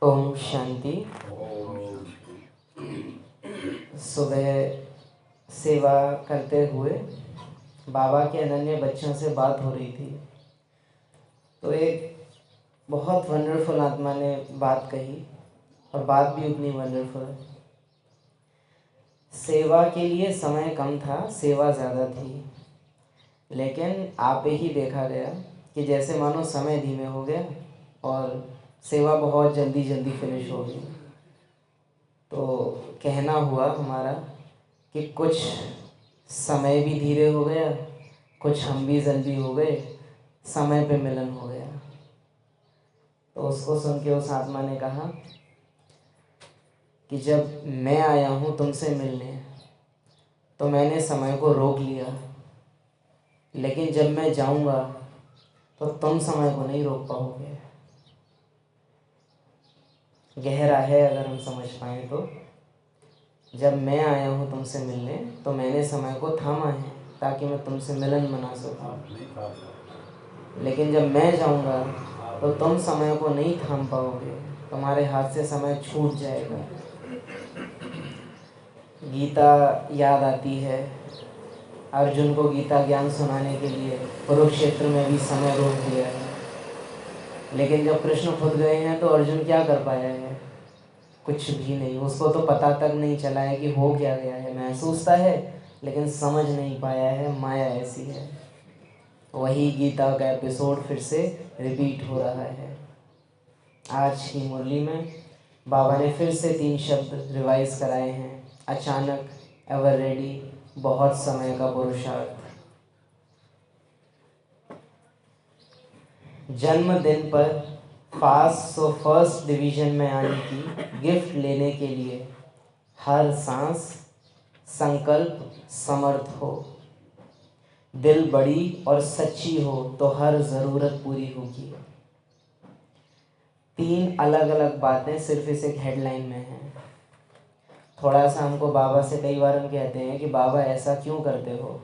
ओम शांति। सुबह सेवा करते हुए बाबा के अनन्य बच्चों से बात हो रही थी, तो एक बहुत वंडरफुल आत्मा ने बात कही और बात भी उतनी वंडरफुल है। सेवा के लिए समय कम था, सेवा ज़्यादा थी, लेकिन आप ही देखा गया कि जैसे मानो समय धीमे हो गया और सेवा बहुत जल्दी जल्दी फिनिश हो गई। तो कहना हुआ हमारा कि कुछ समय भी धीरे हो गया, कुछ हम भी जल्दी हो गए, समय पे मिलन हो गया। तो उसको सुन के उस आत्मा ने कहा कि जब मैं आया हूँ तुमसे मिलने तो मैंने समय को रोक लिया, लेकिन जब मैं जाऊँगा तो तुम समय को नहीं रोक पाओगे। गहरा है अगर हम समझ पाएँ तो। जब मैं आया हूँ तुमसे मिलने तो मैंने समय को थामा है ताकि मैं तुमसे मिलन मना सकूँ, लेकिन जब मैं जाऊँगा तो तुम समय को नहीं थाम पाओगे, तुम्हारे हाथ से समय छूट जाएगा। गीता याद आती है, अर्जुन को गीता ज्ञान सुनाने के लिए कुरुक्षेत्र में भी समय रोक दिया है, लेकिन जब कृष्ण खुद गए हैं तो अर्जुन क्या कर पाया है? कुछ भी नहीं। उसको तो पता तक नहीं चला है कि हो क्या गया है। महसूसता है लेकिन समझ नहीं पाया है, माया ऐसी है। वही गीता का एपिसोड फिर से रिपीट हो रहा है। आज की मुरली में बाबा ने फिर से 3 शब्द रिवाइज कराए हैं। अचानक, एवर रेडी, बहुत समय का पुरुषार्थ। जन्मदिन पर फास्ट फर्स्ट डिवीज़न में आने की गिफ्ट लेने के लिए हर सांस संकल्प समर्थ हो, दिल बड़ी और सच्ची हो तो हर ज़रूरत पूरी होगी। 3 अलग अलग बातें सिर्फ इस एक हेडलाइन में हैं। थोड़ा सा हमको बाबा से कई बार हम कहते हैं कि बाबा ऐसा क्यों करते हो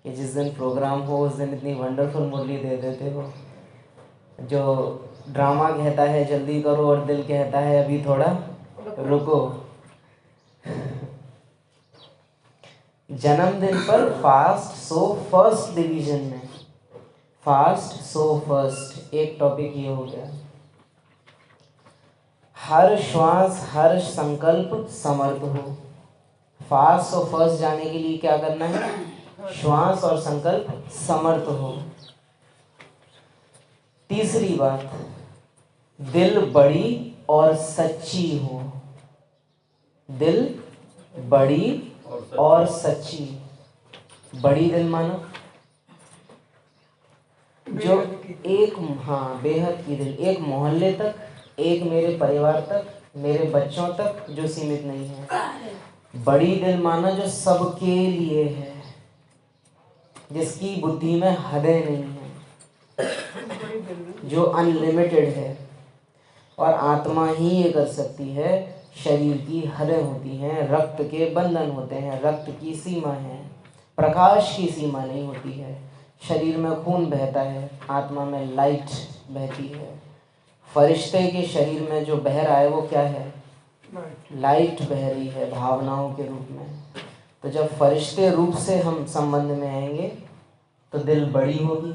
कि जिस दिन प्रोग्राम हो उस दिन इतनी वंडरफुल मुरली दे देते हो। जो ड्रामा कहता है जल्दी करो और दिल कहता है अभी थोड़ा रुको। जन्मदिन पर फास्ट सो फर्स्ट डिवीज़न में, फास्ट सो फर्स्ट एक टॉपिक ये हो गया। हर श्वास हर संकल्प समर्थ हो। फास्ट सो फर्स्ट जाने के लिए क्या करना है? श्वास और संकल्प समर्थ हो। तीसरी बात, दिल बड़ी और सच्ची हो। दिल बड़ी और सच्ची। बड़ी दिल मानो जो एक, हाँ, बेहद की दिल, एक मोहल्ले तक, एक मेरे परिवार तक, मेरे बच्चों तक जो सीमित नहीं है। बड़ी दिल माना जो सबके लिए है, जिसकी बुद्धि में हदें नहीं है, जो अनलिमिटेड है। और आत्मा ही ये कर सकती है। शरीर की हदें होती हैं, रक्त के बंधन होते हैं, रक्त की सीमा है, प्रकाश की सीमा नहीं होती है। शरीर में खून बहता है, आत्मा में लाइट बहती है। फरिश्ते के शरीर में जो बह रहा है वो क्या है? लाइट बह रही है भावनाओं के रूप में। तो जब फरिश्ते रूप से हम संबंध में आएंगे तो दिल बड़ी होगी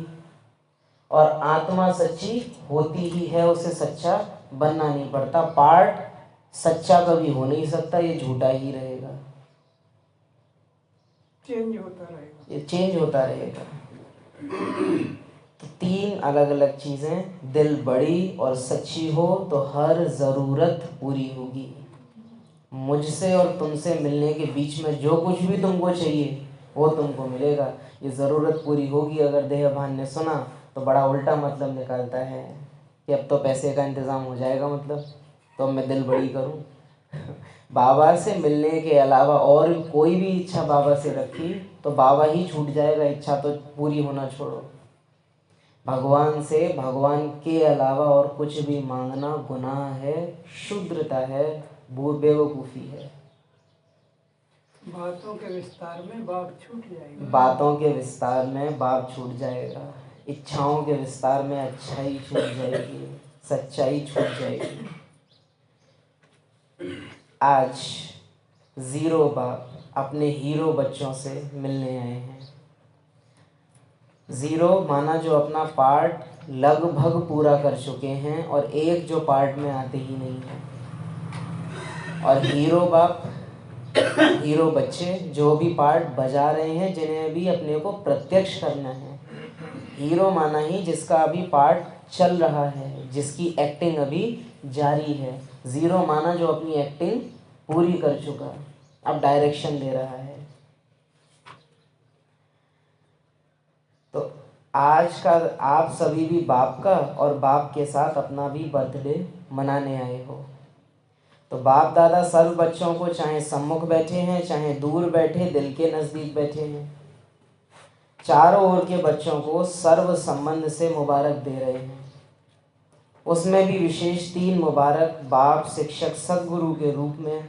और आत्मा सच्ची होती ही है, उसे सच्चा बनना नहीं पड़ता। पार्ट सच्चा कभी हो नहीं सकता, ये झूठा ही रहेगा, चेंज होता रहेगा, ये चेंज होता रहेगा। तो 3 अलग अलग चीज़ें, दिल बड़ी और सच्ची हो तो हर ज़रूरत पूरी होगी। मुझसे और तुमसे मिलने के बीच में जो कुछ भी तुमको चाहिए वो तुमको मिलेगा। ये ज़रूरत पूरी होगी। अगर देहभान ने सुना तो बड़ा उल्टा मतलब निकालता है कि अब तो पैसे का इंतज़ाम हो जाएगा, मतलब तो अब मैं दिल बड़ी करूं। बाबा से मिलने के अलावा और कोई भी इच्छा बाबा से रखी तो बाबा ही छूट जाएगा, इच्छा तो पूरी होना छोड़ो। भगवान से भगवान के अलावा और कुछ भी मांगना गुनाह है, शुद्रता है, बेवकूफ़ी है। बातों के विस्तार में बाप छूट जाएगा, बातों के विस्तार में बाप छूट जाएगा। इच्छाओं के विस्तार में अच्छाई छूट जाएगी, सच्चाई छूट जाएगी। आज ज़ीरो बाप अपने हीरो बच्चों से मिलने आए हैं। ज़ीरो माना जो अपना पार्ट लगभग पूरा कर चुके हैं और एक जो पार्ट में आते ही नहीं है, और हीरो बाप हीरो बच्चे जो भी पार्ट बजा रहे हैं, जिन्हें भी अपने को प्रत्यक्ष करना है। हीरो माना ही जिसका अभी पार्ट चल रहा है, जिसकी एक्टिंग अभी जारी है। ज़ीरो माना जो अपनी एक्टिंग पूरी कर चुका, अब डायरेक्शन दे रहा है। तो आज का आप सभी भी बाप का और बाप के साथ अपना भी बर्थडे मनाने आए हो। तो बाप दादा सर्व बच्चों को, चाहे सम्मुख बैठे हैं चाहे दूर बैठे, दिल के नज़दीक बैठे हैं, चारों ओर के बच्चों को सर्व संबंध से मुबारक दे रहे हैं। उसमें भी विशेष 3 मुबारक बाप, शिक्षक, सद्गुरु के रूप में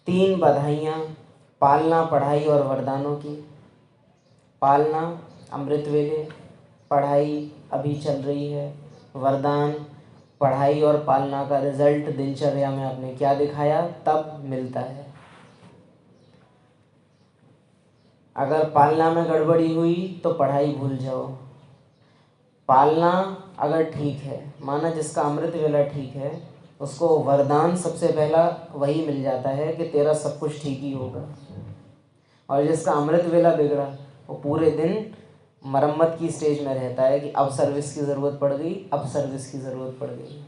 3 बधाइयाँ पालना, पढ़ाई और वरदानों की। पालना अमृत वेले, पढ़ाई अभी चल रही है, वरदान पढ़ाई और पालना का रिजल्ट दिनचर्या में आपने क्या दिखाया तब मिलता है। अगर पालना में गड़बड़ी हुई तो पढ़ाई भूल जाओ। पालना अगर ठीक है, माना जिसका अमृत वेला ठीक है, उसको वरदान सबसे पहला वही मिल जाता है कि तेरा सब कुछ ठीक ही होगा। और जिसका अमृत वेला बिगड़ा, वो पूरे दिन मरम्मत की स्टेज में रहता है कि अब सर्विस की ज़रूरत पड़ गई, अब सर्विस की ज़रूरत पड़ गई।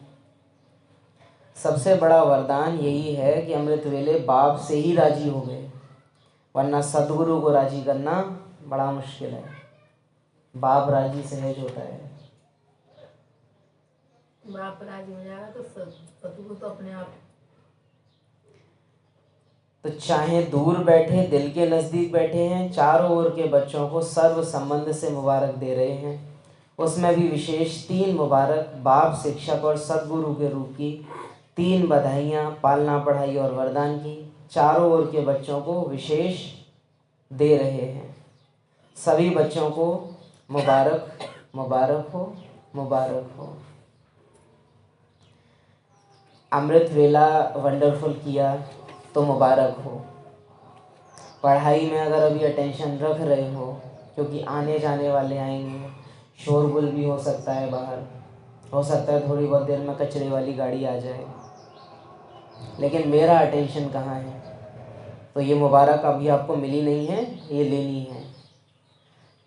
सबसे बड़ा वरदान यही है कि अमृत वेले बाप से ही राजी हो गए, वरना सद्गुरु को राजी करना बड़ा मुश्किल है। बाप राजी सहज होता है। बाप राजी हो जाएगा तो सद्गुरु तो अपने आप। तो चाहे दूर बैठे, दिल के नज़दीक बैठे हैं, चारों ओर के बच्चों को सर्व संबंध से मुबारक दे रहे हैं। उसमें भी विशेष 3 मुबारक बाप, शिक्षक और सद्गुरु के रूप की 3 बधाइयाँ पालना, पढ़ाई और वरदान की चारों ओर के बच्चों को विशेष दे रहे हैं। सभी बच्चों को मुबारक, मुबारक हो, मुबारक हो। अमृत वेला वंडरफुल किया तो मुबारक हो। पढ़ाई में अगर अभी अटेंशन रख रहे हो, क्योंकि आने जाने वाले आएंगे, शोरगुल भी हो सकता है बाहर, हो सकता है थोड़ी बहुत देर में कचरे वाली गाड़ी आ जाए, लेकिन मेरा अटेंशन कहाँ है, तो ये मुबारक अभी आपको मिली नहीं है, ये लेनी है।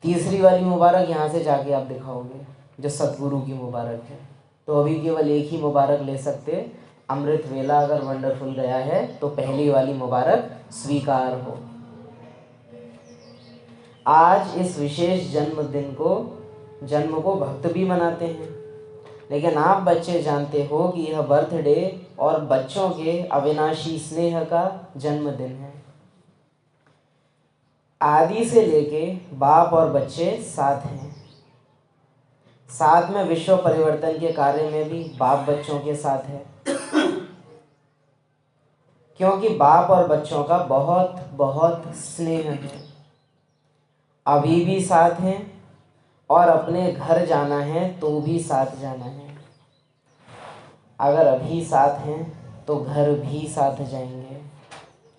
तीसरी वाली मुबारक यहाँ से जाके आप दिखाओगे, जो सतगुरु की मुबारक है। तो अभी केवल एक ही मुबारक ले सकते। अमृत वेला अगर वंडरफुल गया है तो पहली वाली मुबारक स्वीकार हो। आज इस विशेष जन्म को भक्त भी मनाते हैं, लेकिन आप बच्चे जानते हो कि यह बर्थडे और बच्चों के अविनाशी स्नेह का जन्मदिन है। आदि से लेके बाप और बच्चे साथ हैं। साथ में विश्व परिवर्तन के कार्य में भी बाप बच्चों के साथ है, क्योंकि बाप और बच्चों का बहुत बहुत स्नेह है। अभी भी साथ हैं और अपने घर जाना है तो भी साथ जाना है। अगर अभी साथ हैं तो घर भी साथ जाएंगे।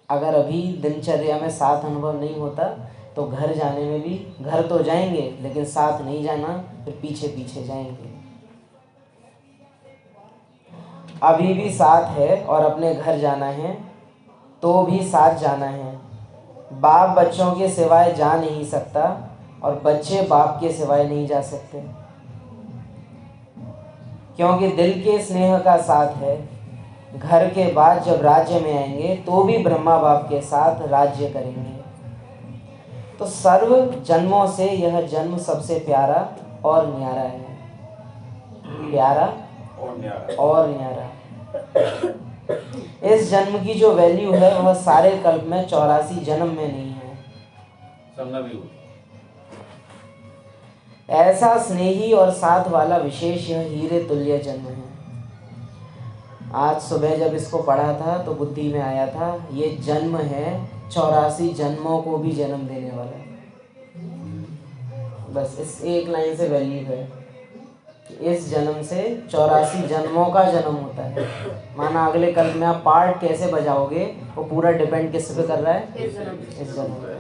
अगर अभी दिनचर्या में साथ अनुभव नहीं होता तो घर जाने में भी, घर तो जाएंगे लेकिन साथ नहीं जाना, फिर पीछे पीछे जाएंगे। अभी भी साथ है और अपने घर जाना है तो भी साथ जाना है। बाप बच्चों के सिवाय जा नहीं सकता और बच्चे बाप के सिवाय नहीं जा सकते, क्योंकि दिल के स्नेह का साथ है। घर के बाद जब राज्य में आएंगे तो भी ब्रह्मा बाप के साथ राज्य करेंगे। तो सर्व जन्मों से यह जन्म सबसे प्यारा और न्यारा है। प्यारा और न्यारा। इस जन्म की जो वैल्यू है वह सारे कल्प में 84 जन्म में नहीं है। ऐसा स्नेही और साथ वाला विशेष यह हीरे तुल्य जन्म है। आज सुबह जब इसको पढ़ा था तो बुद्धि में आया था, ये जन्म है 84 जन्मों को भी जन्म देने वाला। बस इस एक लाइन से वैल्यू है, इस जन्म से 84 जन्मों का जन्म होता है। माना अगले कल्प में आप पार्ट कैसे बजाओगे वो पूरा डिपेंड किस पे कर रहा है, इस जन्म इस जन्म पे।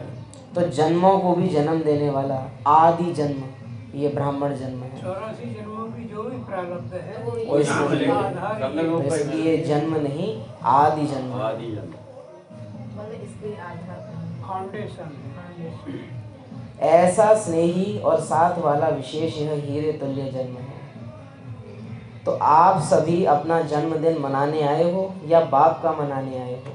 तो जन्मों को भी जन्म देने वाला आदि जन्म ये ब्राह्मण जन्म है। 84 जन्मों की जो भी प्रारब्ध है वो इसमें आधार तो इसलिए जन्म नहीं आदि जन्म। मतलब इसके आधार फाउंडेशन है। ऐसा स्नेही और साथ वाला विशेष यह हीरे तुल्य जन्म है। तो आप सभी अपना जन्मदिन मनाने आए हो या बाप का मनाने आए हो,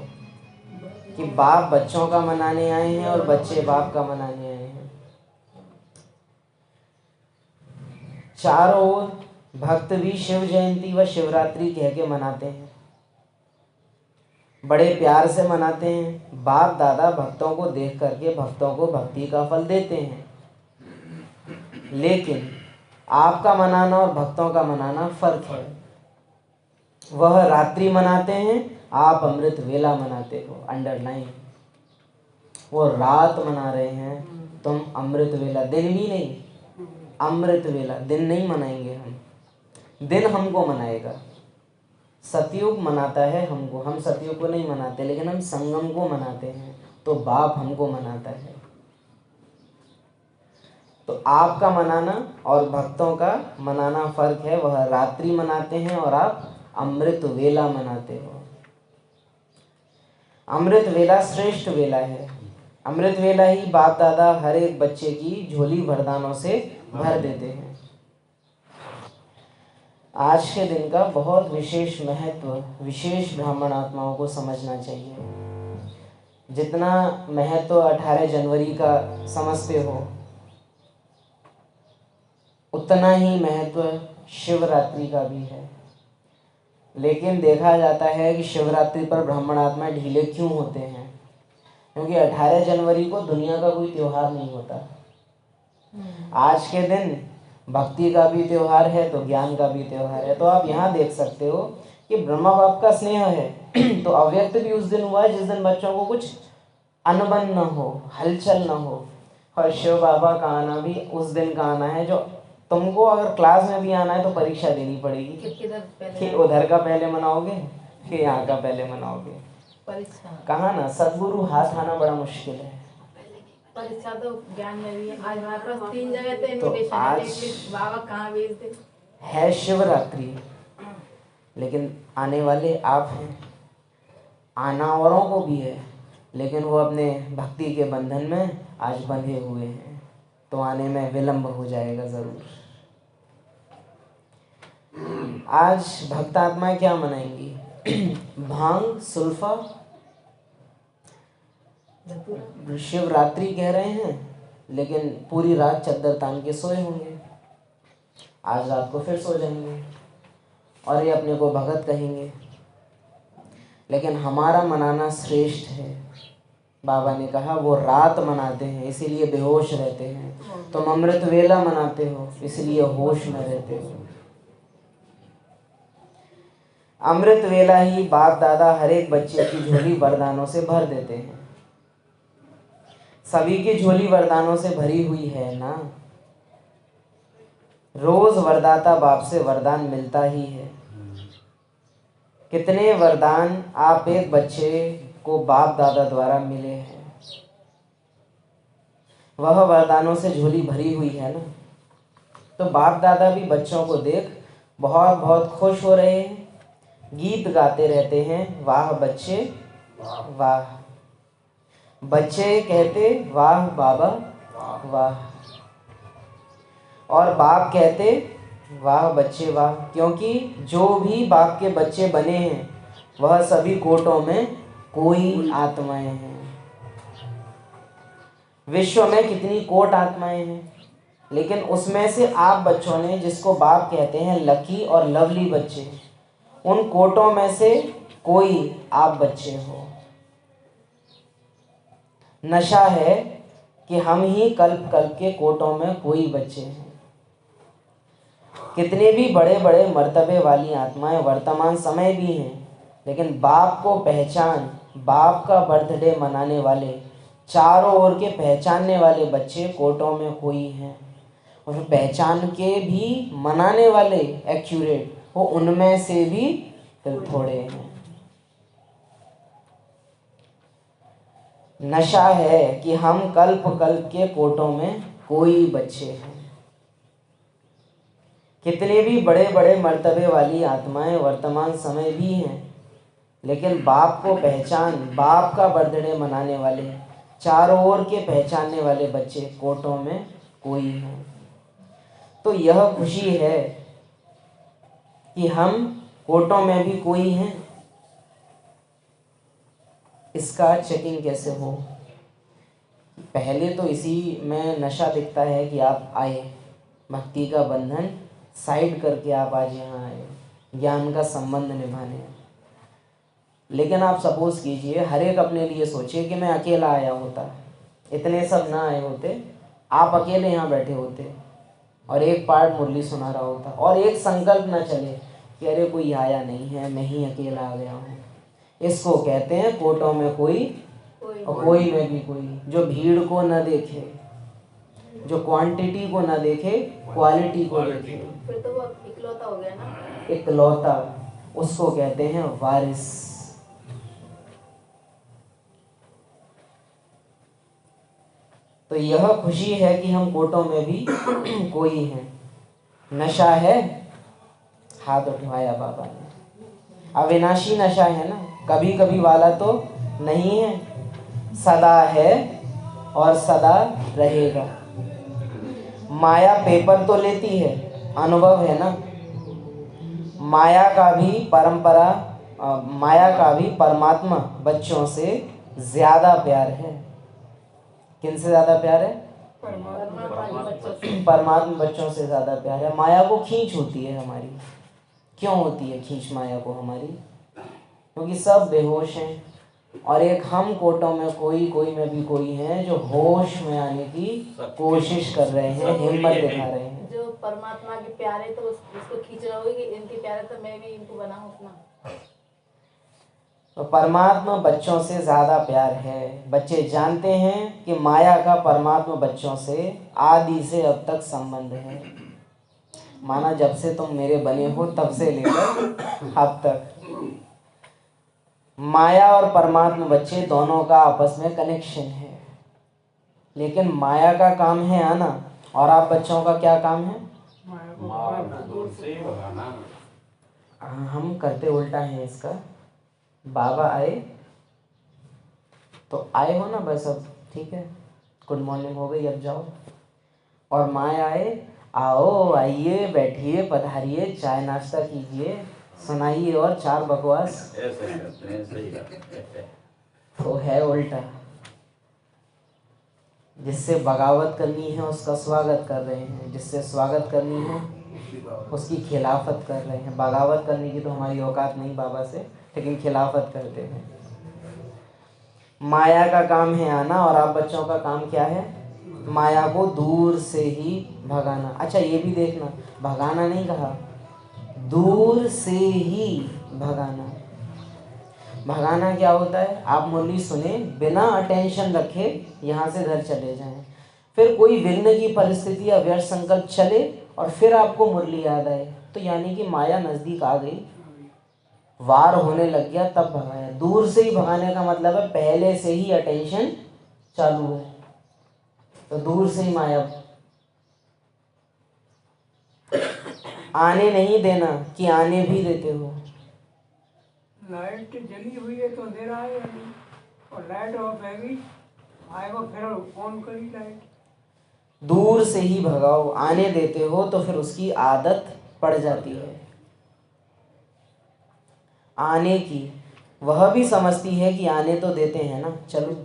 कि बाप बच्चों का मनाने आए हैं और बच्चे बाप का मनाने आए हैं। चारों ओर भक्त भी शिव जयंती व शिवरात्रि कह के मनाते हैं, बड़े प्यार से मनाते हैं। बाप दादा भक्तों को देख करके भक्तों को भक्ति का फल देते हैं। लेकिन आपका मनाना और भक्तों का मनाना फर्क है। वह रात्रि मनाते हैं, आप अमृत वेला मनाते हो। अंडरलाइन, वो रात मना रहे हैं, तुम अमृत वेला। दिन भी नहीं, अमृत वेला। दिन नहीं मनाएंगे हम, दिन हमको मनाएगा। सतयुग मनाता है हमको, हम सतयुग को नहीं मनाते, लेकिन हम संगम को मनाते हैं। तो बाप हमको मनाता है। तो आपका मनाना और भक्तों का मनाना फर्क है। वह रात्रि मनाते हैं और आप अमृत वेला मनाते हो। अमृत वेला श्रेष्ठ वेला है। अमृत वेला ही बाप दादा हर एक बच्चे की झोली वरदानों से भर देते हैं। आज के दिन का बहुत विशेष महत्व विशेष ब्राह्मण आत्माओं को समझना चाहिए। जितना महत्व 18 जनवरी का समझते हो, उतना ही महत्व शिवरात्रि का भी है। लेकिन देखा जाता है कि शिवरात्रि पर ब्राह्मण आत्मा ढीले क्यों होते हैं? क्योंकि 18 जनवरी को दुनिया का कोई त्योहार नहीं होता। आज के दिन भक्ति का भी त्योहार है तो ज्ञान का भी त्योहार है। तो आप यहाँ देख सकते हो कि ब्रह्मा बाप का स्नेह है तो अव्यक्त भी उस दिन हुआ है जिस दिन बच्चों को कुछ अनबन न हो, हलचल न हो। और शिव बाबा का आना भी उस दिन का आना है जो तुमको अगर क्लास में भी आना है तो परीक्षा देनी पड़ेगी कि उधर का पहले मनाओगे कि यहाँ का पहले मनाओगे। परीक्षा कहा ना, सदगुरु हाथ आना बड़ा मुश्किल है। परीक्षा तो ज्ञान में भी है। आज हमारे पास 3 जगह थे तो इनविटेशन, आज बाबा कहाँ भेज दे। है शिवरात्रि, लेकिन आने वाले आप हैं। आना औरों को भी है, लेकिन वो अपने भक्ति के बंधन में आज बंधे हुए हैं, तो आने में विलंब हो जाएगा ज़रूर। आज भक्त आत्माएं क्या मनाएंगी? भांग, सुल्फा, शिवरात्रि कह रहे हैं, लेकिन पूरी रात चद्दर तान के सोए होंगे। आज रात को फिर सो जाएंगे और ये अपने को भगत कहेंगे। लेकिन हमारा मनाना श्रेष्ठ है। बाबा ने कहा वो रात मनाते हैं इसीलिए बेहोश रहते हैं, तुम अमृत वेला मनाते हो इसलिए होश में रहते हो। अमृत वेला ही बाप दादा हर एक बच्चे की झोली वरदानों से भर देते हैं। सभी की झोली वरदानों से भरी हुई है ना। रोज वरदाता बाप से वरदान मिलता ही है। कितने वरदान आप एक बच्चे को बाप दादा द्वारा मिले हैं, वह वरदानों से झोली भरी हुई है ना। तो बाप दादा भी बच्चों को देख बहुत बहुत खुश हो रहे हैं, गीत गाते रहते हैं, वाह बच्चे वाह। बच्चे कहते वाह बाबा वाह, और बाप कहते वाह बच्चे वाह। क्योंकि जो भी बाप के बच्चे बने हैं वह सभी कोटों में कोई आत्माएं हैं। विश्व में कितनी कोट आत्माएं हैं, लेकिन उसमें से आप बच्चों ने, जिसको बाप कहते हैं लकी और लवली बच्चे, उन कोटों में से कोई आप बच्चे हो। नशा है कि हम ही कल्प कल्प के कोटों में कोई बच्चे हैं। कितने भी बड़े बड़े मर्तबे वाली आत्माएं वर्तमान समय भी हैं, लेकिन बाप को पहचान, बाप का बर्थडे मनाने वाले, चारों ओर के पहचानने वाले बच्चे कोटों में कोई हैं। और पहचान के भी मनाने वाले एक्यूरेट वो उनमें से भी फिर थोड़े हैं। नशा है कि हम कल्प कल्प के कोटों में कोई बच्चे हैं। कितने भी बड़े बड़े मर्तबे वाली आत्माएं वर्तमान समय भी हैं, लेकिन बाप को पहचान, बाप का बर्थडे मनाने वाले, चारों ओर के पहचानने वाले बच्चे कोटों में कोई हैं। तो यह खुशी है कि हम कोटों में भी कोई हैं। इसका चेकिंग कैसे हो? पहले तो इसी में नशा दिखता है कि आप आए, भक्ति का बंधन साइड करके आप आज यहाँ आए ज्ञान का संबंध निभाने। लेकिन आप सपोज कीजिए, हर एक अपने लिए सोचिए कि मैं अकेला आया होता, इतने सब ना आए होते, आप अकेले यहाँ बैठे होते और एक पार्ट मुरली सुना रहा होता और एक संकल्प ना चले कि अरे कोई आया नहीं है, मैं ही अकेला आ गया हूँ। इसको कहते हैं कोटों में कोई और कोई में भी कोई। जो भीड़ को न देखे, जो क्वांटिटी को न देखे, क्वालिटी को देखे, फिर तो वो इकलौता हो गया ना। इकलौता, उसको कहते हैं वारिस। तो यह खुशी है कि हम कोटों में भी कोई हैं। नशा है, हाथ उठवाया बाबा ने। अविनाशी नशा है ना, कभी कभी वाला तो नहीं है, सदा है और सदा रहेगा। माया पेपर तो लेती है, अनुभव है ना। माया का भी परमात्मा बच्चों से ज्यादा प्यार है। किनसे ज्यादा प्यार है? परमात्मा बच्चों से ज्यादा प्यार है। माया को खींच होती है हमारी। क्यों होती है खींच माया को हमारी? क्योंकि सब बेहोश हैं और एक हम कोटों में कोई, कोई में भी कोई हैं जो होश में आने की कोशिश कर रहे हैं, हिम्मत दिखा रहे हैं। जो परमात्मा के प्यारे तो उसको खींच रहा होगी कि इनके प्यारे तो मैं भी इनको बनाऊं अपना। तो परमात्मा बच्चों से ज्यादा प्यार है। बच्चे जानते हैं कि माया का परमात्मा बच्चों से आदि से अब तक संबंध है। माना जब से तुम मेरे बने हो तब से लेकर अब तक माया और परमात्मा बच्चे दोनों का आपस में कनेक्शन है। लेकिन माया का काम है आना और आप बच्चों का क्या काम है? हम करते उल्टा है इसका। बाबा आए तो आए हो ना, बस अब ठीक है, गुड मॉर्निंग हो गई, अब जाओ। और माया आए, आओ, आइए, बैठिए, पधारिए, चाय नाश्ता कीजिए, सुनाइए और चार बकवास। तो है उल्टा। जिससे बगावत करनी है उसका स्वागत कर रहे हैं, जिससे स्वागत करनी है उसकी खिलाफत कर रहे हैं। बगावत करने की तो हमारी औकात नहीं बाबा से, लेकिन खिलाफत करते हैं। माया का काम है आना और आप बच्चों का काम क्या है? माया को दूर से ही भगाना। अच्छा ये भी देखना, भगाना नहीं कहा, दूर से ही भगाना। भगाना क्या होता है? आप मुरली सुने, बिना अटेंशन रखे यहाँ से घर चले जाएं, फिर कोई विघ्न की परिस्थिति या व्यर्थ संकल्प चले और फिर आपको मुरली याद आए, तो यानी कि माया नजदीक आ गई, वार होने लग गया, तब भगाया। दूर से ही भगाने का मतलब है पहले से ही अटेंशन चालू है, तो दूर से ही माया। आने नहीं देना कि आने भी देते हो। लाइट जली हुई है तो अंधेरा है अभी, और लाइट ऑफ है भी, आएगा फिर ऑन करी लाइट। दूर से ही भगाओ, आने देते हो तो फिर उसकी आदत पड़ जाती है आने की। वह भी समझती है कि आने तो देते हैं ना, चलो।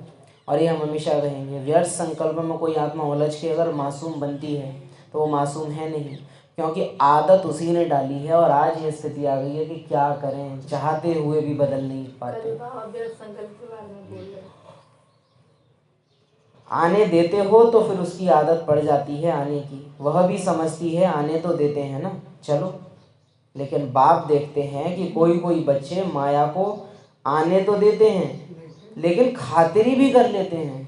और ये हम हमेशा कहेंगे, व्यर्थ संकल्प में कोई आत्मा उलझ के अगर मासूम बनती है तो वो मासूम है नहीं, क्योंकि आदत उसी ने डाली है। और आज ये स्थिति आ गई है कि क्या करें, चाहते हुए भी बदल नहीं पाते। आने देते हो तो फिर उसकी आदत पड़ जाती है आने की। वह भी समझती है आने तो देते हैं ना, चलो। लेकिन बाप देखते हैं कि कोई कोई बच्चे माया को आने तो देते हैं लेकिन खातिरी भी कर लेते हैं।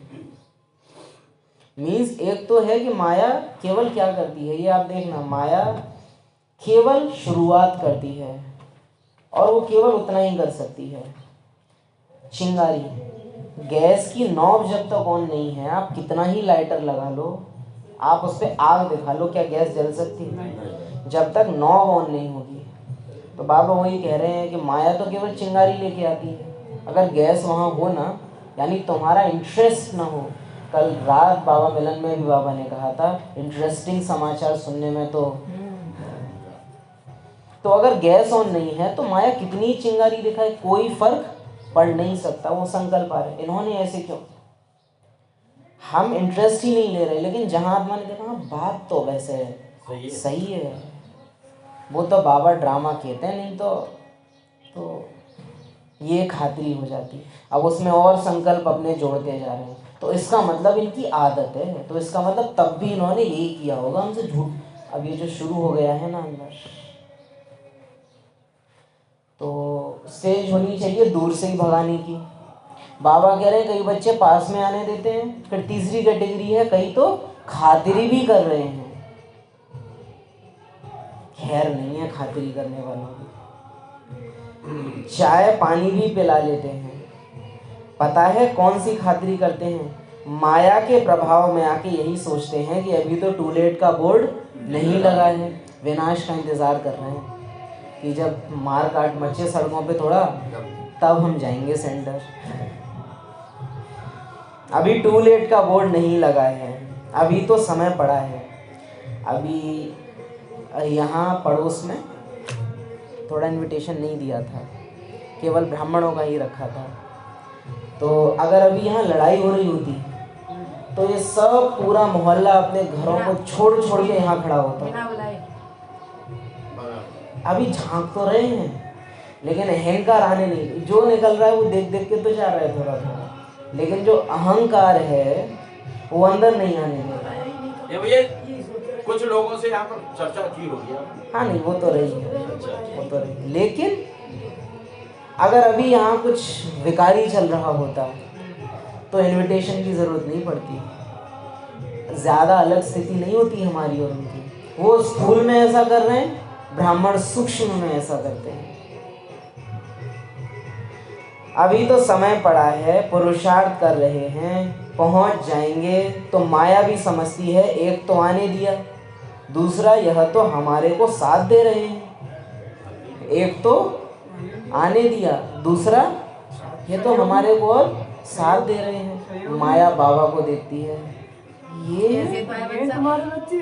मीन्स एक तो है कि माया केवल क्या करती है, ये आप देखना, माया केवल शुरुआत करती है और वो केवल उतना ही कर सकती है। चिंगारी, गैस की नॉब जब तक ऑन नहीं है, आप कितना ही लाइटर लगा लो, आप उस पर आग दिखा लो, क्या गैस जल सकती है जब तक नॉब ऑन नहीं होगी। तो बाबा वही कह रहे हैं कि माया तो केवल चिंगारी लेके आती है, अगर गैस वहाँ हो ना, यानी तुम्हारा इंटरेस्ट ना हो। कल रात बाबा मिलन में भी बाबा ने कहा था इंटरेस्टिंग समाचार सुनने में, तो अगर गैस ऑन नहीं है तो माया कितनी चिंगारी दिखाए, कोई फर्क पड़ नहीं सकता। वो संकल्प आ रहे, इन्होंने ऐसे क्यों, हम इंटरेस्ट ही नहीं ले रहे, लेकिन जहां आत्मा ने देखा बात तो वैसे सही है, वो तो बाबा ड्रामा कहते हैं, नहीं तो ये खातिरी हो जाती। अब उसमें और संकल्प अपने जोड़ते जा रहे हैं, तो इसका मतलब इनकी आदत है, तो इसका मतलब तब भी इन्होंने यही किया होगा हमसे झूठ। अब ये जो शुरू हो गया है ना अंदर, तो स्टेज होनी चाहिए दूर से ही भगाने की। बाबा कह रहे हैं कई बच्चे पास में आने देते हैं, फिर तीसरी कैटेगरी है कई तो खातिरी भी कर रहे हैं। खैर नहीं है खातिरी करने वालों की, चाय पानी भी पिला लेते हैं। पता है कौन सी खातिरी करते हैं, माया के प्रभाव में आके यही सोचते हैं कि अभी तो टूलेट का बोर्ड नहीं लगा है, विनाश का इंतजार कर रहे हैं कि जब मार काट मचे सड़कों पे थोड़ा, तब हम जाएंगे सेंटर। अभी टूलेट का बोर्ड नहीं लगा है, अभी तो समय पड़ा है। अभी यहाँ पड़ोस में थोड़ा इनविटेशन नहीं दिया था, केवल ब्राह्मणों का ही रखा था, तो अगर अभी यहाँ लड़ाई हो रही होती तो ये सब पूरा मोहल्ला अपने घरों को छोड़ छोड़ के यहाँ खड़ा होता। अभी झांक तो रहे हैं लेकिन अहंकार आने नहीं, जो निकल रहा है वो देख देख के तो जा रहा है थोड़ा थोड़ा, लेकिन जो अहंकार है वो अंदर नहीं आने दे रहा है। कुछ लोगों से यहाँ पर चर्चा की होगी। हाँ नहीं वो तो रही है, वो तो रही, लेकिन अगर अभी यहाँ कुछ विकारी चल रहा होता तो इनविटेशन की ज़रूरत नहीं पड़ती, ज़्यादा अलग स्थिति नहीं होती हमारी और उनकी। वो स्थूल में ऐसा कर रहे हैं, ब्राह्मण सूक्ष्म में ऐसा करते हैं। अभी तो समय पड़ा है, पुरुषार्थ कर रहे हैं, पहुंच जाएंगे। तो माया भी समझती है, एक तो आने दिया, दूसरा यह तो हमारे को साथ दे रहे हैं। एक तो आने दिया, दूसरा ये तो हमारे को और साथ दे रहे हैं। माया बाबा को देखती है, ये तुम्हारे बच्चे,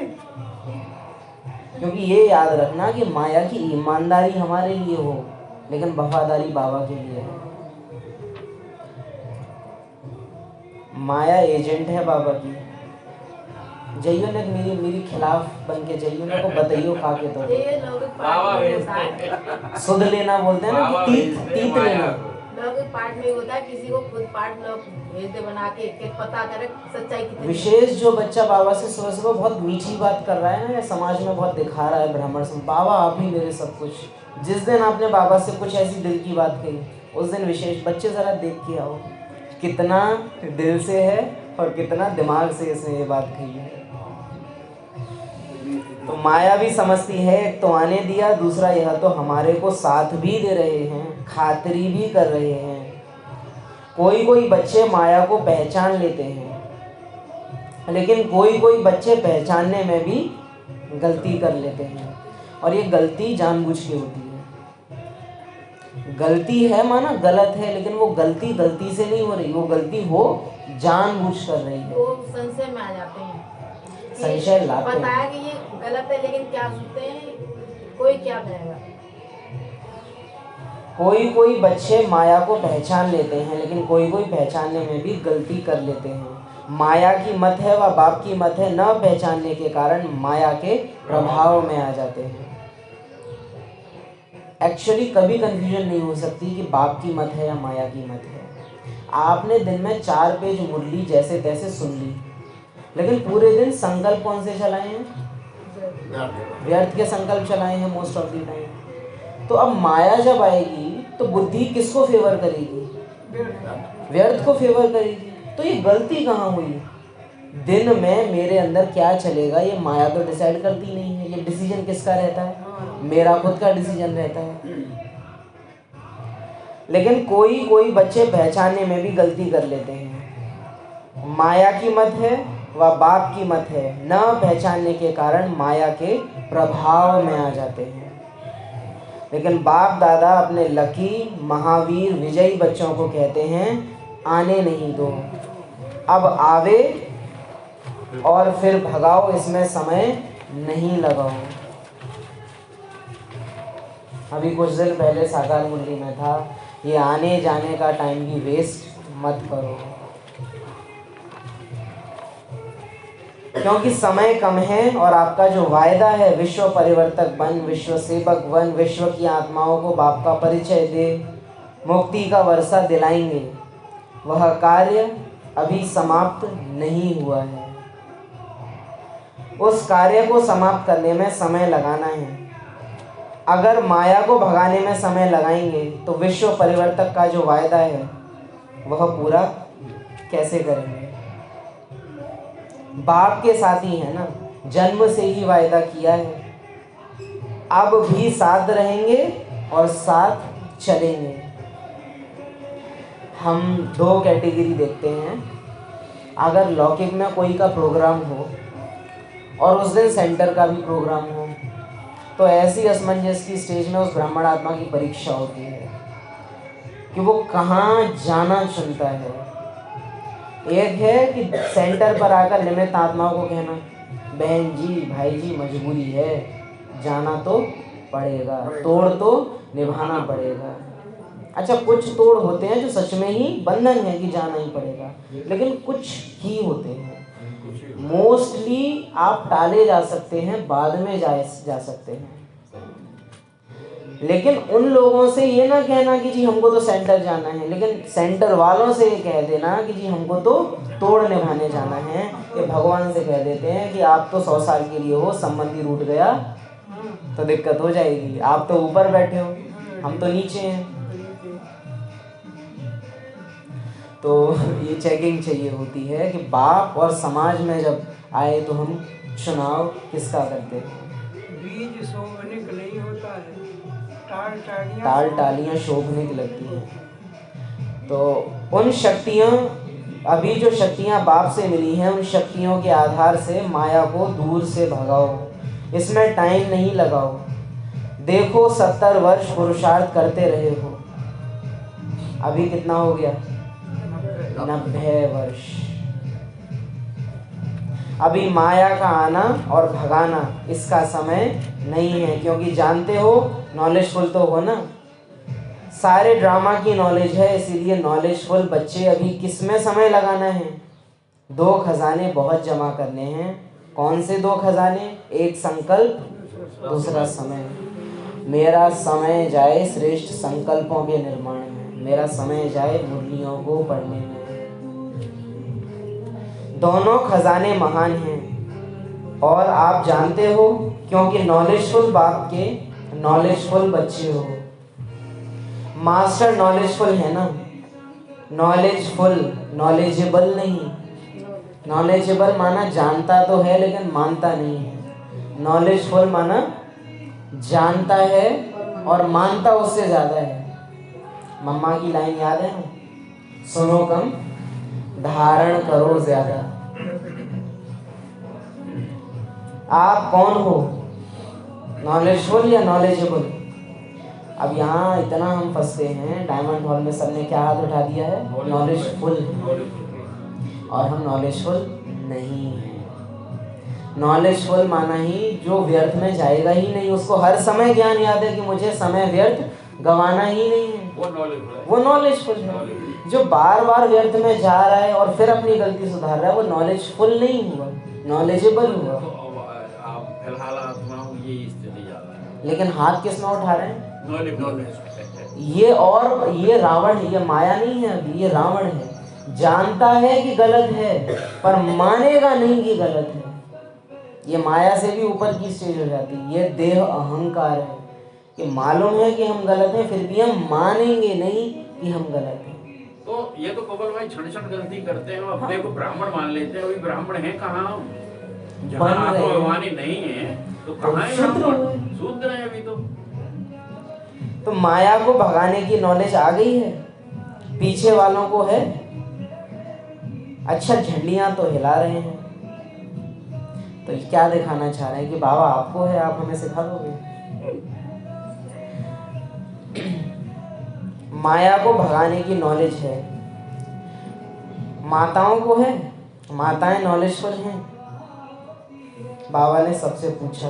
क्योंकि ये याद रखना कि माया की ईमानदारी हमारे लिए हो, लेकिन वफादारी बाबा के लिए है। माया एजेंट है बाबा की। जइयो ने मेरी खिलाफ बन के जइयो ने को बताइयो खा के, तो ये लोग सुध लेना बोलते हैं ना, कि तीत लेना। लौकिक पाठ में होता है, किसी को खुद पाठ लोग भेज दे बना के पता करे सच्चाई कितनी। विशेष जो बच्चा बाबा से सुबह सुबह बहुत मीठी बात कर रहा है ना, या समाज में बहुत दिखा रहा है ब्राह्मण से, बाबा आप ही मेरे सब कुछ। जिस दिन आपने बाबा से कुछ ऐसी दिल की बात कही, उस दिन विशेष बच्चे ज़रा देख के आओ कितना दिल से है और कितना दिमाग से इसने ये बात कही है। तो माया भी समझती है, एक तो आने दिया, दूसरा यह तो हमारे को साथ भी दे रहे हैं, खातिरी भी कर रहे हैं। कोई कोई बच्चे माया को पहचान लेते हैं, लेकिन कोई कोई बच्चे पहचानने में भी गलती कर लेते हैं, और ये गलती जानबूझ के होती है। गलती है माना गलत है, लेकिन वो गलती गलती से नहीं हो रही, वो गलती हो जानबूझ कर रही है। वो संशय में आ जाते हैं, संशय लाते हैं। पता है कि ये गलत है, लेकिन क्या सोचते हैं कोई क्या कहेगा। कोई कोई बच्चे माया को पहचान लेते हैं, लेकिन कोई कोई पहचानने में भी गलती कर लेते हैं। माया की मत है व बाप की मत है, न पहचानने के कारण माया के प्रभाव में आ जाते हैं। एक्चुअली कभी कंफ्यूजन नहीं हो सकती कि बाप की मत है या माया की मत है। आपने दिन में 4 पेज मुरली जैसे तैसे सुन ली, लेकिन पूरे दिन संकल्प कौन से चलाए हैं? व्यर्थ के संकल्प चलाए हैं मोस्ट ऑफ द टाइम। तो अब माया जब आएगी तो बुद्धि किसको फेवर करेगी? व्यर्थ को फेवर करेगी। तो ये गलती कहाँ हुई? दिन में मेरे अंदर क्या चलेगा ये माया तो डिसाइड करती नहीं है। ये डिसीजन किसका रहता है? मेरा खुद का डिसीजन रहता है। लेकिन कोई बच्चे पहचानने में भी गलती कर लेते हैं। माया की मत है व बाप की मत है, न पहचानने के कारण माया के प्रभाव में आ जाते हैं। लेकिन बाप दादा अपने लकी महावीर विजयी बच्चों को कहते हैं आने नहीं दो, अब आवे और फिर भगाओ, इसमें समय नहीं लगाओ। अभी कुछ दिन पहले साकार मुरली में था, ये आने जाने का टाइम भी वेस्ट मत करो, क्योंकि समय कम है और आपका जो वायदा है विश्व परिवर्तक बन, विश्व सेवक बन, विश्व की आत्माओं को बाप का परिचय दे, मुक्ति का वर्षा दिलाएंगे, वह कार्य अभी समाप्त नहीं हुआ है। उस कार्य को समाप्त करने में समय लगाना है। अगर माया को भगाने में समय लगाएंगे तो विश्व परिवर्तक का जो वायदा है वह पूरा कैसे करेंगे? बाप के साथ ही है ना, जन्म से ही वायदा किया है, अब भी साथ रहेंगे और साथ चलेंगे। हम दो कैटेगरी देखते हैं। अगर लौकिक में कोई का प्रोग्राम हो और उस दिन सेंटर का भी प्रोग्राम हो, तो ऐसी असमंजस की स्टेज में उस ब्राह्मण आत्मा की परीक्षा होती है कि वो कहाँ जाना चुनता है। एक है कि सेंटर पर आकर निमित्त आत्माओं को कहना बहन जी भाई जी मजबूरी है, जाना तो पड़ेगा, तोड़ तो निभाना पड़ेगा। अच्छा, कुछ तोड़ होते हैं जो सच में ही बंधन है कि जाना ही पड़ेगा, लेकिन कुछ ही होते हैं। मोस्टली आप टाले जा सकते हैं, बाद में जा सकते हैं। लेकिन उन लोगों से ये ना कहना कि जी हमको तो सेंटर जाना है, लेकिन सेंटर वालों से ये कह देना कि जी हमको तो तोड़ निभाने जाना है। ये भगवान से कह देते हैं कि आप तो 100 साल के लिए हो, संबंधी रूठ गया तो दिक्कत हो जाएगी। आप तो ऊपर बैठे हो, हम तो नीचे हैं। तो ये चेकिंग चाहिए होती है कि बाप और समाज में जब आए तो हम चुनाव किसका करते हैं। बीज सोने का नहीं होता है, टाल टालियाँ शोभने की लगती हैं। तो उन शक्तियाँ, अभी जो शक्तियाँ बाप से मिली हैं, उन शक्तियों के आधार से माया को दूर से भगाओ, इसमें टाइम नहीं लगाओ। देखो 70 वर्ष पुरुषार्थ करते रहे हो, अभी कितना हो गया? 90 वर्ष। अभी माया का आना और भगाना इसका समय नहीं है, क्योंकि जानते हो नॉलेजफुल तो हो ना, सारे ड्रामा की नॉलेज है, इसीलिए नॉलेजफुल बच्चे अभी किस में समय लगाना है? 2 खजाने बहुत जमा करने हैं। कौन से 2 खजाने? एक संकल्प, दूसरा समय। मेरा समय जाए श्रेष्ठ संकल्पों के निर्माण में, मेरा समय जाए मुरलियों को पढ़ने में। दोनों खजाने महान हैं और आप जानते हो, क्योंकि नॉलेजफुल बाप के नॉलेजफुल बच्चे हो। मास्टर नॉलेजफुल है ना, नॉलेजफुल, नॉलेजेबल नहीं। नॉलेजेबल माना जानता तो है लेकिन मानता नहीं है। नॉलेजफुल माना जानता है और मानता उससे ज़्यादा है। मम्मा की लाइन याद है ना, सुनो कम धारण करो ज़्यादा। आप कौन हो, नॉलेजफुल या नॉलेजेबल? अब यहाँ इतना हम फंसते हैं, डायमंड हॉल में सबने क्या हाथ उठा दिया है? नॉलेजफुल। और हम नॉलेजफुल नहीं हैं। नॉलेजफुल माना ही जो व्यर्थ में जाएगा ही नहीं, उसको हर समय ज्ञान याद है कि मुझे समय व्यर्थ गंवाना ही नहीं है, वो नॉलेजफुल है। जो बार बार व्यर्थ में जा रहा है और फिर अपनी गलती सुधार रहा है, वो नॉलेजफुल नहीं हुआ, नॉलेजेबल हुआ। फिलहाल आत्माओं ये स्थिति जा रहा है, लेकिन हाथ किस में उठा रहे हैं? नॉलेज। ये और ये रावण है, ये माया नहीं है, अभी ये रावण है। जानता है कि गलत है पर मानेगा नहीं कि गलत है। ये माया से भी ऊपर की स्टेज हो जाती है। ये देह अहंकार है कि मालूम है कि हम गलत हैं, फिर भी हम मानेंगे नहीं कि हम गलत हैं। तो ये तो कमल भाई क्षण क्षण गलती करते हैं, अपने को ब्राह्मण मान लेते हैं, अभी ब्राह्मण है कहाँ? जहाँ बन रहे हैं। आत्माभिमानी नहीं है तो कहाँ है शूद्र ब्राह्मण? हुए। शूद्र है अभी तो माया को भगाने की नॉलेज आ गई है, पीछे वालों को है। अच्छा, झंडियां तो हिला रहे हैं, तो ये क्या दिखाना चाह रहे हैं कि बाबा आपको है, आप हमें सिखा दोगे। माया को भगाने की नॉलेज है, माताओं को है, माताएं नॉलेजफुल हैं। बाबा ने सबसे पूछा,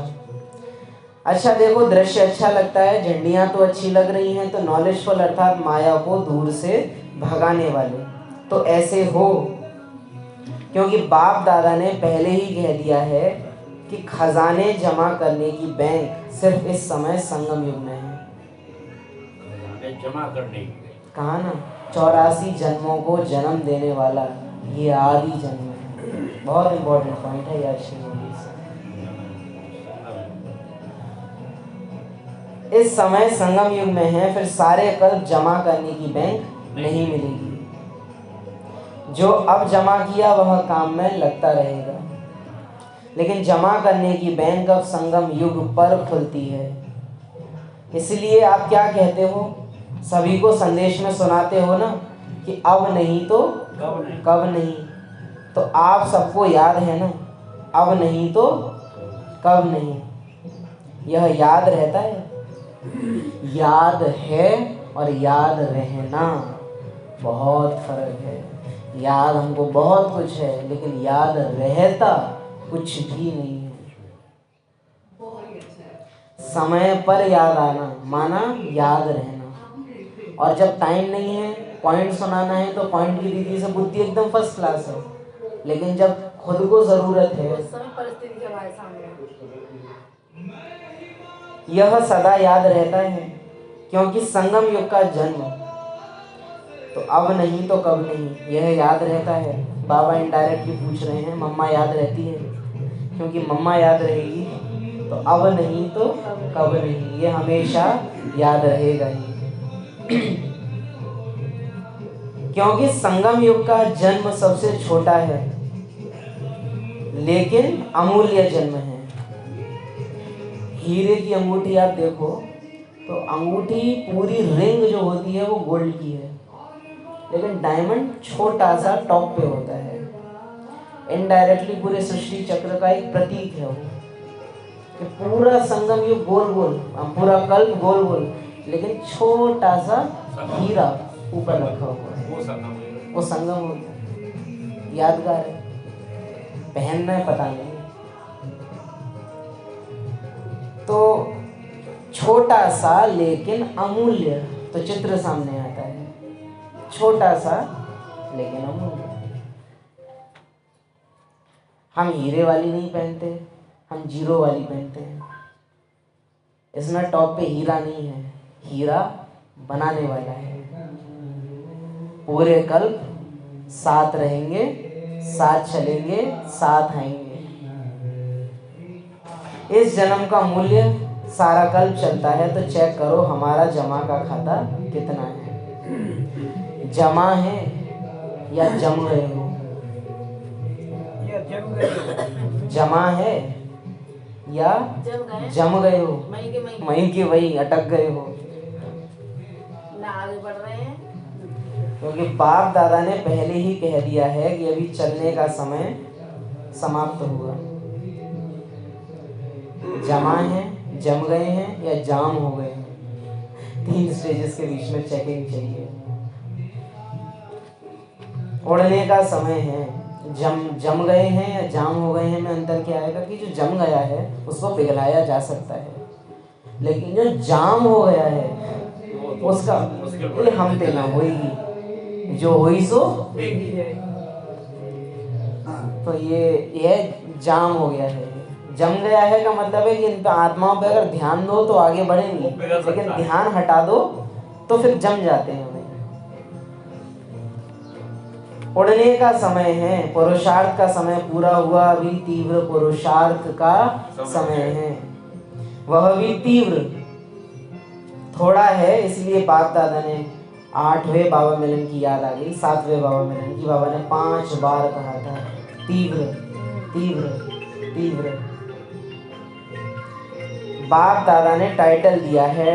अच्छा देखो दृश्य अच्छा लगता है, झंडियां तो अच्छी लग रही हैं, तो नॉलेजफुल अर्थात माया को दूर से भगाने वाले तो ऐसे हो, क्योंकि बाप दादा ने पहले ही कह दिया है कि खजाने जमा करने की बैंक सिर्फ इस समय संगम युग में है। जमा करने की। कहा ना, 84 जन्मों को जन्म देने वाला ये आदि जन्म है। बहुत इंपॉर्टेंट पॉइंट है यार। इस समय संगम युग में है, फिर सारे कल्प जमा करने की बैंक नहीं मिलेगी। जो अब जमा किया वह काम में लगता रहेगा, लेकिन जमा करने की बैंक अब संगम युग पर खुलती है। इसलिए आप क्या कहते हो, सभी को संदेश में सुनाते हो ना कि अब नहीं तो कब नहीं। तो आप सबको याद है ना, अब नहीं तो कब नहीं। यह याद रहता है। याद है और याद रहना बहुत फर्क है। याद हमको बहुत कुछ है, लेकिन याद रहता कुछ भी नहीं है। समय पर याद आना माना याद रहना। और जब टाइम नहीं है, पॉइंट सुनाना है, तो पॉइंट की दीदी से बुद्धि एकदम फर्स्ट क्लास है, लेकिन जब खुद को जरूरत है, परिस्थिति हमारे सामने यह सदा याद रहता है। क्योंकि संगम युग का जन्म तो अब नहीं तो कब नहीं, यह याद रहता है। बाबा इनडायरेक्टली पूछ रहे हैं, मम्मा याद रहती है? क्योंकि मम्मा याद रहेगी तो अब नहीं तो कब नहीं, ये हमेशा याद रहेगा ही। क्योंकि संगम युग का जन्म सबसे छोटा है, लेकिन अमूल्य जन्म है। हीरे की अंगूठी आप देखो तो अंगूठी पूरी रिंग जो होती है वो गोल्ड की है, लेकिन डायमंड छोटा सा टॉप पे होता है। इनडायरेक्टली पूरे सृष्टि चक्र का एक प्रतीक है वो, कि पूरा संगम युग गोल गोल, पूरा कल्प गोल गोल, लेकिन छोटा सा हीरा ऊपर रखा हुआ है, वो संगम हो गया। यादगार है, पहनना है पता नहीं। तो छोटा सा लेकिन अमूल्य, तो चित्र सामने आता है, छोटा सा लेकिन अमूल्य। हम हीरे वाली नहीं पहनते, हम जीरो वाली पहनते हैं। इसमें टॉप पे हीरा नहीं है, हीरा बनाने वाला है। पूरे कल्प साथ रहेंगे, साथ चलेंगे, साथ आएंगे। इस जन्म का मूल्य सारा कल्प चलता है, तो चेक करो हमारा जमा का खाता कितना है। जमा है या जम गए हो? जमा है या जम गए हो? वहीं के वहीं अटक गए हो ना, आगे बढ़ रहे हैं। क्योंकि बाप दादा ने पहले ही कह दिया है कि अभी चलने का समय समाप्त हुआ। जमा है, जम गए हैं या जाम हो गए हैं। 3 स्टेजेस के बीच में चेकिंग चाहिए। उड़ने का समय है, जम गए हैं या जाम हो गए हैं में अंतर क्या आएगा कि जो जम गया है उसको पिघलाया जा सकता है, लेकिन जो जाम हो गया है उसका हम तेना होगी, जो हुई सो। तो ये जाम हो गया है। जम गया है का मतलब है कि इन आत्माओं पे अगर ध्यान दो तो आगे बढ़ेंगी, लेकिन ध्यान हटा दो तो फिर जम जाते हैं। उड़ने का समय है, पुरुषार्थ का समय पूरा हुआ, अभी तीव्र पुरुषार्थ का समय है। वह भी तीव्र थोड़ा है, इसलिए बाप दादा ने 8वें बाबा मिलन की याद आ गई, 7वें बाबा मिलन की। बाबा ने 5 बार कहा था तीव्र तीव्र तीव्र। बाप दादा ने टाइटल दिया है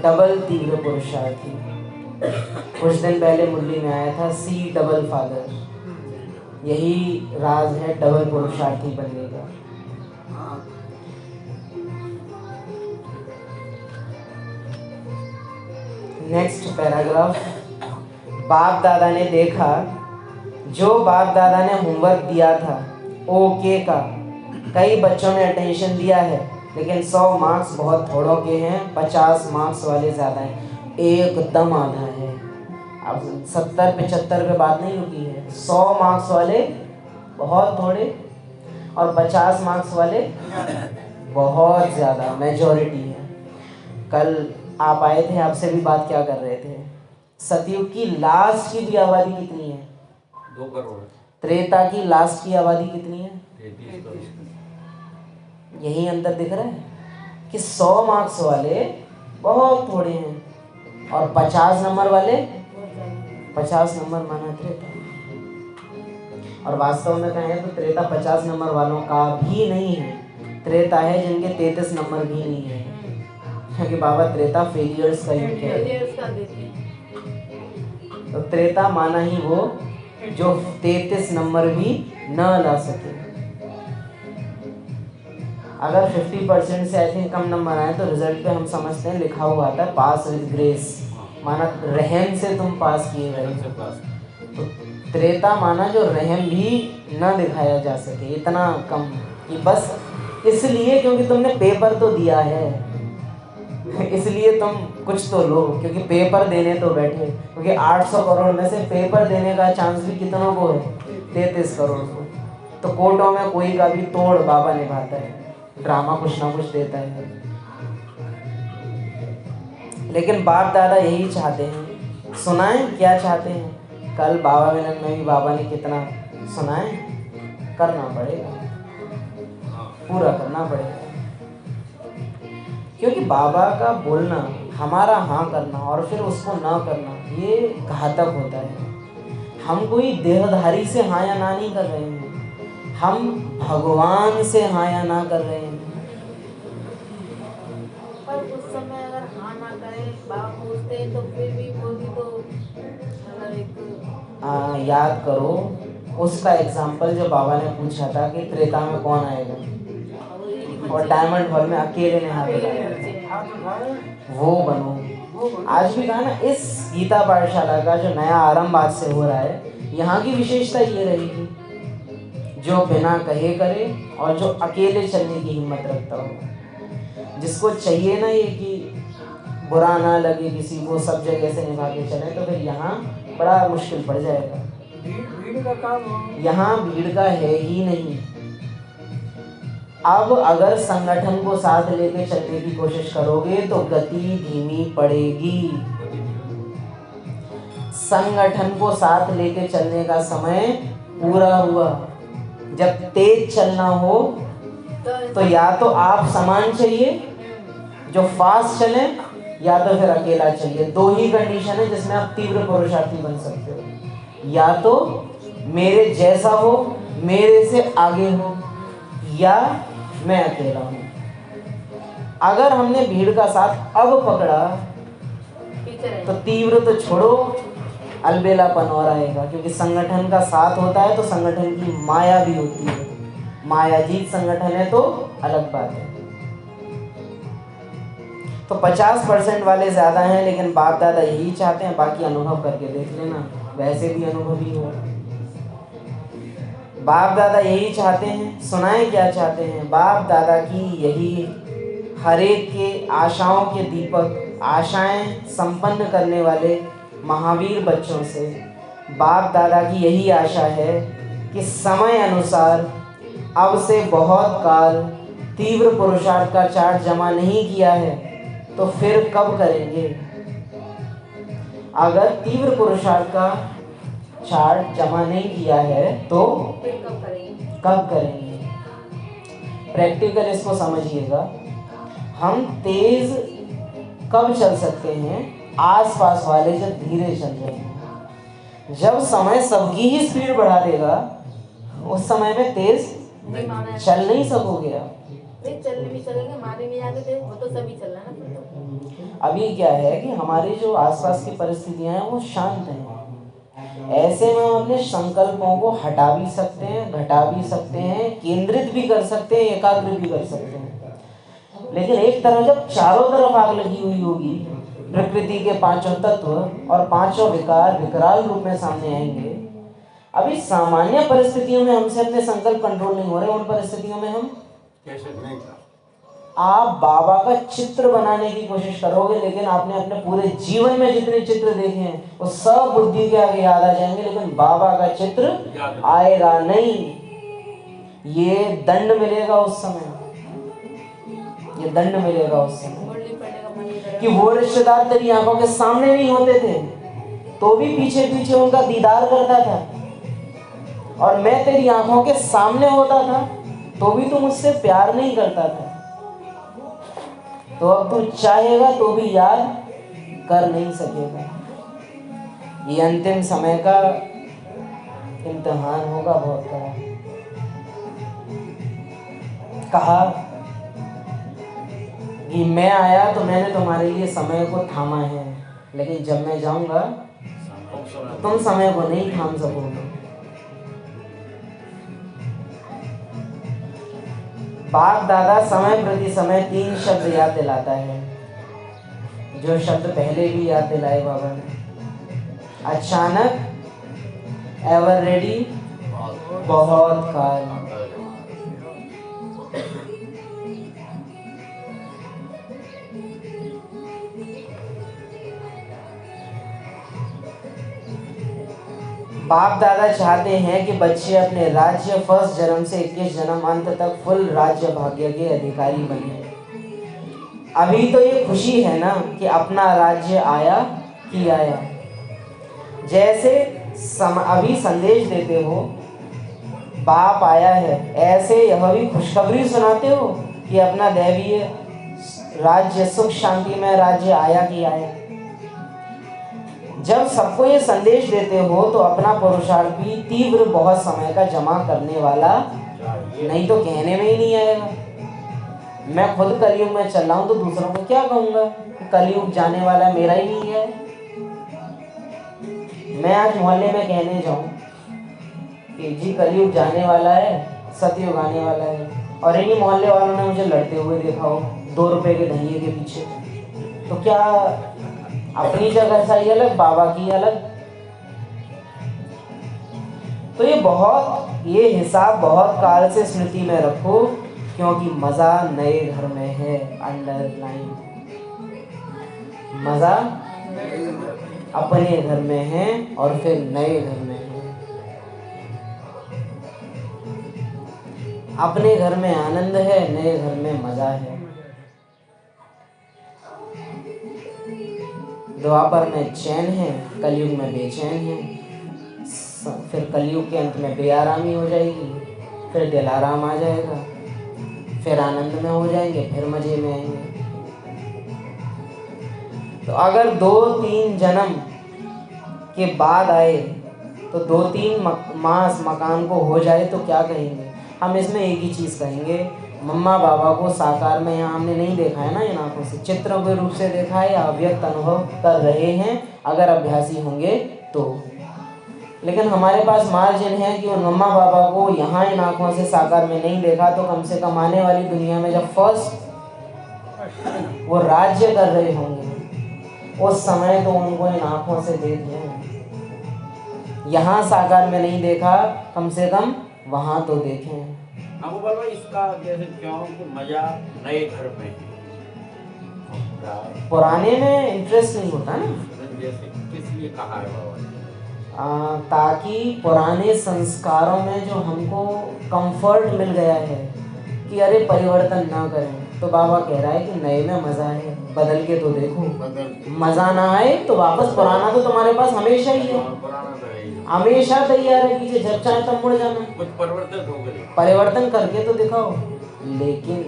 डबल तीव्र पुरुषार्थी। कुछ दिन पहले मुरली में आया था सी डबल फादर। यही राज है डबल पुरुषार्थी बनने का। Next paragraph. बाप दादा ने देखा, जो बाप दादा ने होमवर्क दिया था ओके का, कई बच्चों ने अटेंशन दिया है, लेकिन 100 मार्क्स बहुत थोड़ों के हैं, 50 मार्क्स वाले ज़्यादा हैं। एकदम आधा है। अब 70-75 पे बात नहीं रुकी है। 100 मार्क्स वाले बहुत थोड़े और 50 मार्क्स वाले बहुत ज़्यादा, मेजॉरिटी है। कल आप आए थे, आपसे भी बात क्या कर रहे थे, सतयुग की लास्ट की भी आबादी कितनी है? 2 करोड़। त्रेता की लास्ट की आबादी कितनी है? 33 करोड़। यही अंतर दिख रहा है कि 100 मार्क्स वाले बहुत थोड़े हैं और 50 नंबर वाले 50 नंबर माना त्रेता। और वास्तव में कहें तो त्रेता 50 नंबर वालों का भी नहीं है, त्रेता है जिनके 33 नंबर भी नहीं है, क्योंकि बाबा त्रेता फेलियर्स का युग है। तो त्रेता माना ही वो जो 33 नंबर भी न ला सके। अगर 50% से आई थिंक कम नंबर आए तो रिजल्ट पे हम समझते हैं लिखा हुआ आता है पास विद ग्रेस, माना रहम से तुम पास किए गए। तो त्रेता माना जो रहम भी न दिखाया जा सके, इतना कम कि बस इसलिए क्योंकि तुमने पेपर तो दिया है इसलिए तुम कुछ तो लो, क्योंकि पेपर देने तो बैठे, क्योंकि 800 करोड़ में से पेपर देने का चांस भी कितनों को है? 33 करोड़ को। तो कोर्टों में कोई का भी तोड़ बाबा निभाता है, ड्रामा कुछ ना कुछ देता है। लेकिन बाप दादा यही चाहते हैं। सुनाएं क्या चाहते हैं? कल बाबा मिलन में भी बाबा ने कितना सुनाएं? करना पड़ेगा, पूरा करना पड़ेगा, क्योंकि बाबा का बोलना, हमारा हाँ करना और फिर उसको ना करना, ये घातक होता है। हम कोई देहधारी से हाँ या ना नहीं कर रहे हैं, हम भगवान से हाँ या ना कर रहे हैं। पर उस समय अगर हाँ ना करें, बाप पूछते हैं तो फिर भी वो भी तो मतलब एक याद करो उसका एग्जाम्पल जो बाबा ने पूछा था कि त्रेता में कौन आएगा, और डायमंड हॉल में अकेले ने हाथ उठाया, वो बनो। आज भी कहा ना, इस गीता पाठशाला का जो नया आरंभ आज से हो रहा है, यहाँ की विशेषता ये रहेगी, जो बिना कहे करे और जो अकेले चलने की हिम्मत रखता हो। जिसको चाहिए ना ये कि बुरा ना लगे किसी को, सब जगह से निभा के चले, तो फिर यहाँ बड़ा मुश्किल पड़ जाएगा। भीड़ का काम हो। यहाँ भीड़ का है ही नहीं। अब अगर संगठन को साथ लेके चलने की कोशिश करोगे तो गति धीमी पड़ेगी। संगठन को साथ लेके चलने का समय पूरा हुआ। जब तेज चलना हो तो या तो आप समान चाहिए जो फास्ट चले, या तो फिर अकेला चाहिए। 2 ही कंडीशन है जिसमें आप तीव्र पुरुषार्थी बन सकते हो, या तो मेरे जैसा हो, मेरे से आगे हो, या मैं अकेला हूँ। अगर हमने भीड़ का साथ अब पकड़ा तो तीव्र तो छोड़ो, अलबेलापन और आएगा, क्योंकि संगठन का साथ होता है तो संगठन की माया भी होती है। मायाजीत संगठन है तो अलग बात है। तो 50% वाले ज़्यादा हैं, लेकिन बाप दादा यही चाहते हैं। बाकी अनुभव करके देख लेना, वैसे भी अनुभवी हो। बाप दादा यही चाहते हैं। सुनाएं क्या चाहते हैं? बाप दादा की यही हर एक के आशाओं के दीपक, आशाएं संपन्न करने वाले महावीर बच्चों से बाप दादा की यही आशा है कि समय अनुसार अब से बहुत काल तीव्र पुरुषार्थ का चार्ट जमा नहीं किया है तो फिर कब करेंगे? अगर तीव्र पुरुषार्थ का चार्ट जमा नहीं किया है तो कब करेंगे? प्रैक्टिकल इसको समझिएगा। हम तेज कब चल सकते हैं? आसपास वाले जब धीरे चल रहे हैं, जब समय सबकी ही स्पीड बढ़ा देगा उस समय में तेज चल नहीं सकोगे आप। चलने भी चलेंगे, मारे नहीं आगे थे, वो तो सभी चल रहा है ना। अभी क्या है कि हमारी जो आसपास की परिस्थितियां हैं वो शांत हैं, ऐसे में हम अपने संकल्पों को हटा भी सकते हैं, घटा भी सकते हैं, केंद्रित भी कर सकते हैं, एकाग्र भी कर सकते हैं। लेकिन एक तरफ जब चारों तरफ आग लगी हुई होगी, प्रकृति के पांचों तत्व और पांचों विकार विकराल रूप में सामने आएंगे, अभी सामान्य परिस्थितियों में हमसे अपने संकल्प कंट्रोल नहीं हो रहे, उन परिस्थितियों में हम कैसे नहीं कर? आप बाबा का चित्र बनाने की कोशिश करोगे, लेकिन आपने अपने पूरे जीवन में जितने चित्र देखे हैं वो सब बुद्धि के आगे याद आ जाएंगे, लेकिन बाबा का चित्र आएगा नहीं। ये दंड मिलेगा उस समय, ये दंड मिलेगा उस समय कि वो रिश्तेदार तेरी आंखों के सामने नहीं होते थे तो भी पीछे पीछे उनका दीदार करता था, और मैं तेरी आंखों के सामने होता था तो भी तू मुझसे प्यार नहीं करता था। तो अब तू चाहेगा तो भी याद कर नहीं सकेगा। ये अंतिम समय का इम्तिहान होगा बहुत बड़ा। कहा कि मैं आया तो मैंने तुम्हारे लिए समय को थामा है, लेकिन जब मैं जाऊंगा तुम समय को नहीं थाम सकोगे। बाप दादा समय प्रति समय 3 शब्द याद दिलाता है, जो शब्द पहले भी याद दिलाए बाबा ने। अचानक, एवर रेडी, बहुत काल। बाप दादा चाहते हैं कि बच्चे अपने राज्य फर्स्ट जन्म से 21 जन्म अंत तक फुल राज्य भाग्य के अधिकारी बने। अभी तो ये खुशी है ना कि अपना राज्य आया कि आया। जैसे अभी संदेश देते हो बाप आया है, ऐसे यह भी खुशखबरी सुनाते हो कि अपना दैवीय राज्य सुख शांति में राज्य आया कि आया। जब सबको ये संदेश देते हो तो अपना पुरुषार्थ भी तीव्र बहुत समय का जमा करने वाला, नहीं तो कहने में ही नहीं आएगा। मैं खुद कलयुग में चल रहा हूँ तो दूसरों को क्या कहूँगा? कलयुग जाने वाला मेरा ही नहीं है। मैं आज मोहल्ले में कहने जाऊँ कि जी कलयुग जाने वाला है, सतयुग आने वाला है, और इन्हीं मोहल्ले वालों ने मुझे लड़ते हुए देखा हो 2 रुपए के धनिये के पीछे, तो क्या अपनी जगह सही अलग, बाबा की अलग। तो ये हिसाब बहुत काल से स्मृति में रखो, क्योंकि मजा नए घर में है। अंडरलाइन, मजा अपने घर में है और फिर नए घर में है। अपने घर में आनंद है, नए घर में मजा है। द्वापर में चैन है, कलयुग में बेचैन है। फिर कलयुग के अंत में बेआरामी हो जाएगी, फिर दिलाराम आ जाएगा, फिर आनंद में हो जाएंगे, फिर मजे में आएंगे। तो अगर 2-3 जन्म के बाद आए तो 2-3 मास मकान को हो जाए तो क्या कहेंगे? हम इसमें एक ही चीज़ कहेंगे, मम्मा बाबा को साकार में यहाँ हमने नहीं देखा है ना, इन आंखों से चित्रों के रूप से देखा है या अव्यक्त अनुभव कर रहे हैं अगर अभ्यासी होंगे तो। लेकिन हमारे पास मार्जिन है कि उन मम्मा बाबा को यहाँ इन आंखों से साकार में नहीं देखा तो कम से कम आने वाली दुनिया में जब फर्स्ट वो राज्य कर रहे होंगे उस समय तो उनको इन आंखों से देख लें। यहाँ साकार में नहीं देखा, कम से कम वहाँ तो देखें। आपको बोलो इसका जैसे क्यों कि मजा नए घर में है, पुराने में इंटरेस्ट नहीं होता ना, जैसे किस लिए कहा है बाबा ने? ताकि पुराने संस्कारों में जो हमको कंफर्ट मिल गया है कि अरे परिवर्तन ना करें, तो बाबा कह रहा है कि नए में मजा है, बदल के तो देखो। मजा ना आए तो वापस पुराना तो तुम्हारे पास हमेशा ही है, हमेशा तैयार है पीछे, जब चाहे तब मुड़ जाना। कुछ परिवर्तन हो गए, परिवर्तन करके तो दिखाओ। लेकिन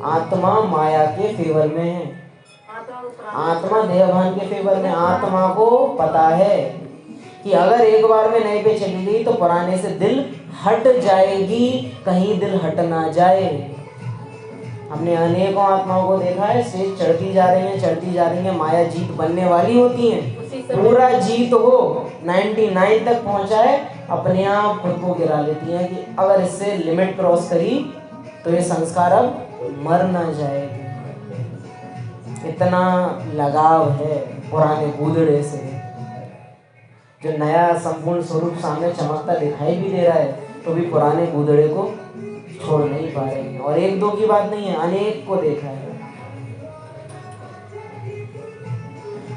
आत्मा माया के फेवर में है। आत्मा को पुराना आत्मा देहभान के फेवर में, आत्मा को पता है कि अगर एक बार में नए पे चली गई तो पुराने से दिल हट जाएगी, कहीं दिल हट ना जाए। हमने अनेकों आत्माओं को देखा है, स्टेज चढ़ती जा रही हैं, माया जीत बनने वाली होती है, उसी समय पूरा जीत हो 99 तक पहुंचा है, अपने आप खुद को गिरा लेती हैं कि अगर इससे लिमिट क्रॉस करी तो ये संस्कार अब मर ना जाएगी। इतना लगाव है पुराने गूदड़े से। जो नया संपूर्ण स्वरूप सामने चमकता दिखाई भी दे रहा है तो भी पुराने गूदड़े को छोड़ नहीं पा रहे हैं। और एक दो की बात नहीं है, अनेक को देखा है।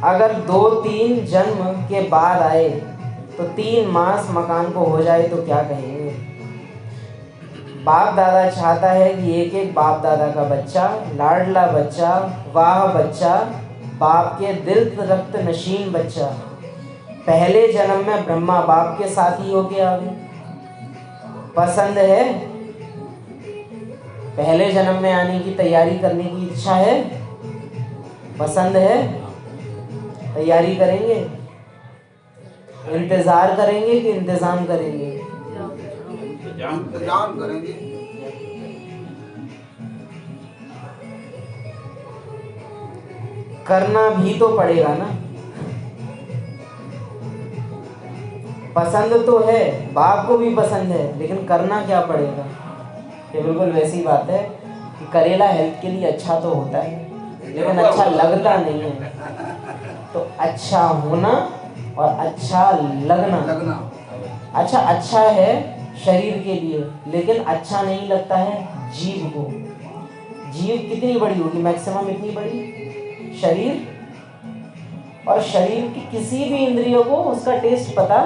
अगर 2-3 जन्म के बाद आए तो 3 मास मकान को हो जाए तो क्या कहेंगे? बाप दादा चाहता है कि एक एक बाप दादा का बच्चा, लाडला बच्चा, वाह बच्चा, बाप के दिल रक्त नशीन बच्चा पहले जन्म में ब्रह्मा बाप के साथ ही होके आवे। पसंद है? पहले जन्म में आने की तैयारी करने की इच्छा है? पसंद है? तैयारी करेंगे? इंतजार करेंगे कि इंतजाम करेंगे? इंतजाम करेंगे। करना भी तो पड़ेगा ना। पसंद तो है, बाप को भी पसंद है, लेकिन करना क्या पड़ेगा? ये बिल्कुल वैसी बात है कि करेला हेल्थ के लिए अच्छा तो होता है लेकिन अच्छा लगता नहीं है। तो अच्छा होना और अच्छा लगना। अच्छा है शरीर के लिए, लेकिन अच्छा नहीं लगता है जीव को। जीव कितनी बड़ी होगी? मैक्सिमम इतनी बड़ी शरीर, और शरीर की किसी भी इंद्रियों को उसका टेस्ट पता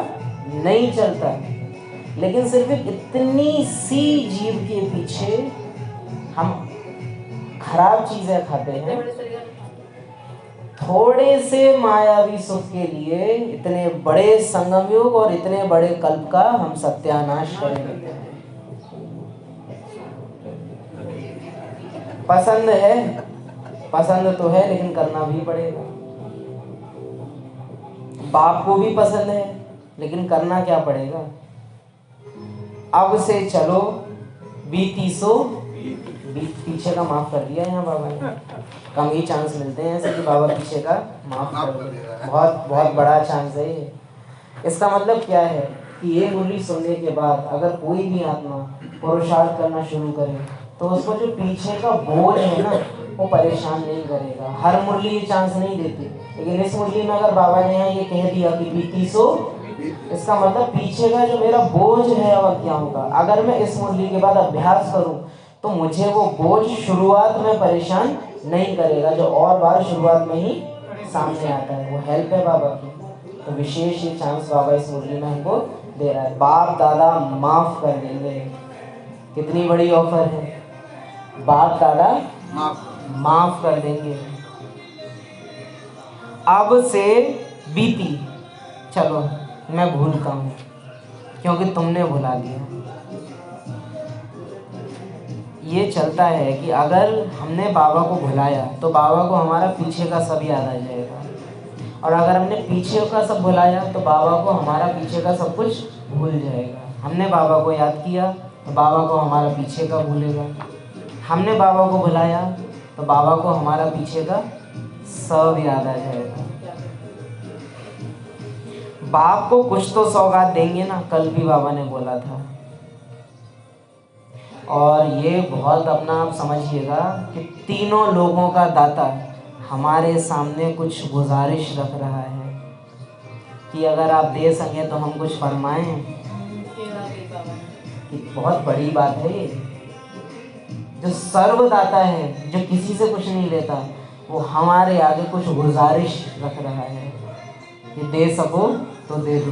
नहीं चलता। लेकिन सिर्फ इतनी सी जीव के पीछे हम खराब चीजें खाते हैं, थोड़े से मायावी सुख के लिए इतने बड़े संगम युग और इतने बड़े कल्प का हम सत्यानाश करेंगे। पसंद है? पसंद तो है, लेकिन करना भी पड़ेगा। बाप को भी पसंद है, लेकिन करना क्या पड़ेगा? अब से चलो बीती सो पीछे का माफ कर दिया यहाँ बाबा ने। कम ही चांस मिलते हैं ऐसे कि बाबा पीछे का माफ कर दिया। बहुत बड़ा चांस है ये। इसका मतलब क्या है कि ये मुरली सुनने के बाद अगर कोई भी आत्मा पुरुषार्थ करना शुरू करे तो उसको जो पीछे का बोझ है ना, वो परेशान नहीं करेगा। हर मुरली ये चांस नहीं देती, लेकिन इस मुरली में अगर बाबा ने यहाँ ये कह दिया कि बीती सो, इसका मतलब पीछे का जो मेरा बोझ है अवज्ञाओं का, अगर मैं इस मुरली के बाद अभ्यास करूं तो मुझे वो बोझ शुरुआत में परेशान नहीं करेगा, जो और बार शुरुआत में ही सामने आता है। वो हेल्प है बाबा की। तो विशेष ये चांस बाबा इस मुरली में हमको दे रहा है। बाप दादा माफ कर देंगे, कितनी बड़ी ऑफर है। बाप दादा माफ कर देंगे। अब से बीती चलो मैं भूलता हूँ क्योंकि तुमने भुला दिया। ये चलता है कि अगर हमने बाबा को भुलाया तो बाबा को हमारा पीछे का सब याद आ जाएगा, और अगर हमने पीछे का सब भुलाया तो बाबा को हमारा पीछे का सब कुछ भूल जाएगा। हमने बाबा को याद किया तो बाबा को हमारा पीछे का भूलेगा। हमने बाबा को भुलाया तो बाबा को हमारा पीछे का सब याद आ जाएगा। बाप को कुछ तो सौगात देंगे ना, कल भी बाबा ने बोला था। और ये बहुत अपना आप समझिएगा कि तीनों लोगों का दाता हमारे सामने कुछ गुजारिश रख रहा है कि अगर आप दे सकें तो हम कुछ फरमाएं। कि बहुत बड़ी बात है ये। जो सर्वदाता है, जो किसी से कुछ नहीं लेता, वो हमारे आगे कुछ गुजारिश रख रहा है कि दे सको तो दे दो।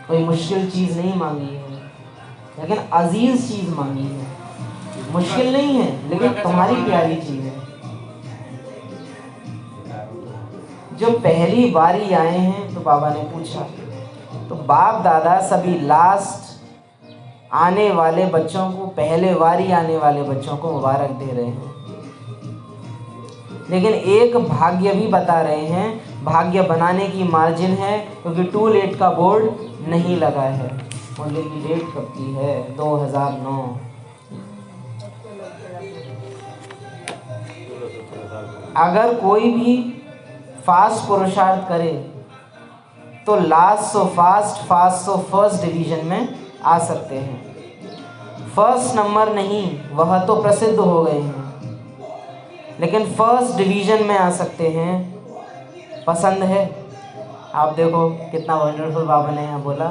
कोई मुश्किल चीज़ नहीं मांगी है, लेकिन अजीज चीज़ मांगी है। मुश्किल नहीं है, लेकिन तुम्हारी प्यारी चीज़ है। जो पहली बारी आए हैं तो बाबा ने पूछा, तो बाप दादा सभी लास्ट आने वाले बच्चों को, पहले बारी आने वाले बच्चों को मुबारक दे रहे हैं। लेकिन एक भाग्य भी बता रहे हैं, भाग्य बनाने की मार्जिन है, क्योंकि टू लेट का बोर्ड नहीं लगा है। मुरली की डेट कब की है? 2009। अगर कोई भी फास्ट पुरुषार्थ करे तो last so fast, fast so first division में आ सकते हैं। फर्स्ट नंबर नहीं, वह तो प्रसिद्ध हो गए हैं, लेकिन फर्स्ट डिवीजन में आ सकते हैं। पसंद है? आप देखो कितना वंडरफुल बाबा ने यहाँ बोला,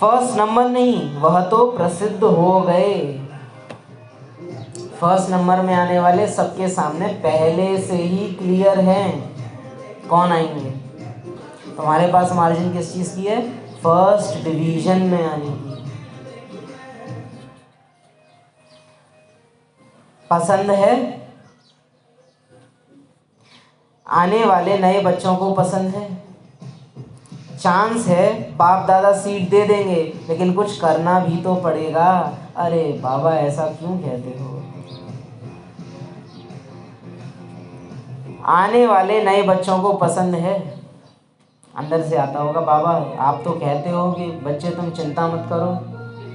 फर्स्ट नंबर नहीं, वह तो प्रसिद्ध हो गए। फर्स्ट नंबर में आने वाले सबके सामने पहले से ही क्लियर हैं कौन आएंगे। तुम्हारे पास मार्जिन किस चीज़ की है? फर्स्ट डिवीजन में आने की। पसंद है? आने वाले नए बच्चों को पसंद है? चांस है, बाप दादा सीट दे देंगे, लेकिन कुछ करना भी तो पड़ेगा। अरे बाबा ऐसा क्यों कहते हो? आने वाले नए बच्चों को पसंद है? अंदर से आता होगा, बाबा आप तो कहते हो कि बच्चे तुम चिंता मत करो,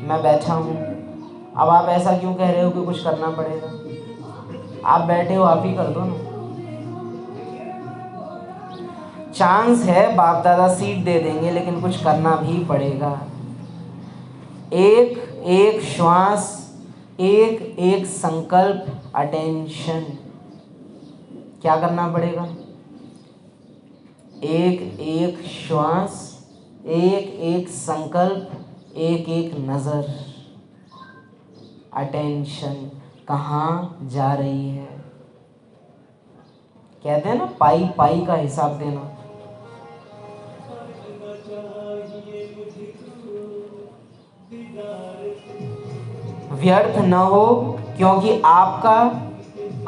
मैं बैठा हूँ, अब आप ऐसा क्यों कह रहे हो कि कुछ करना पड़ेगा? आप बैठे हो, आप ही कर दो ना। चांस है, बाप दादा सीट दे देंगे, लेकिन कुछ करना भी पड़ेगा। एक एक श्वास, एक एक संकल्प, अटेंशन, क्या करना पड़ेगा? एक एक श्वास, एक एक संकल्प, एक एक नज़र, अटेंशन कहाँ जा रही है। कहते हैं ना, पाई पाई का हिसाब देना। व्यर्थ न हो, क्योंकि आपका,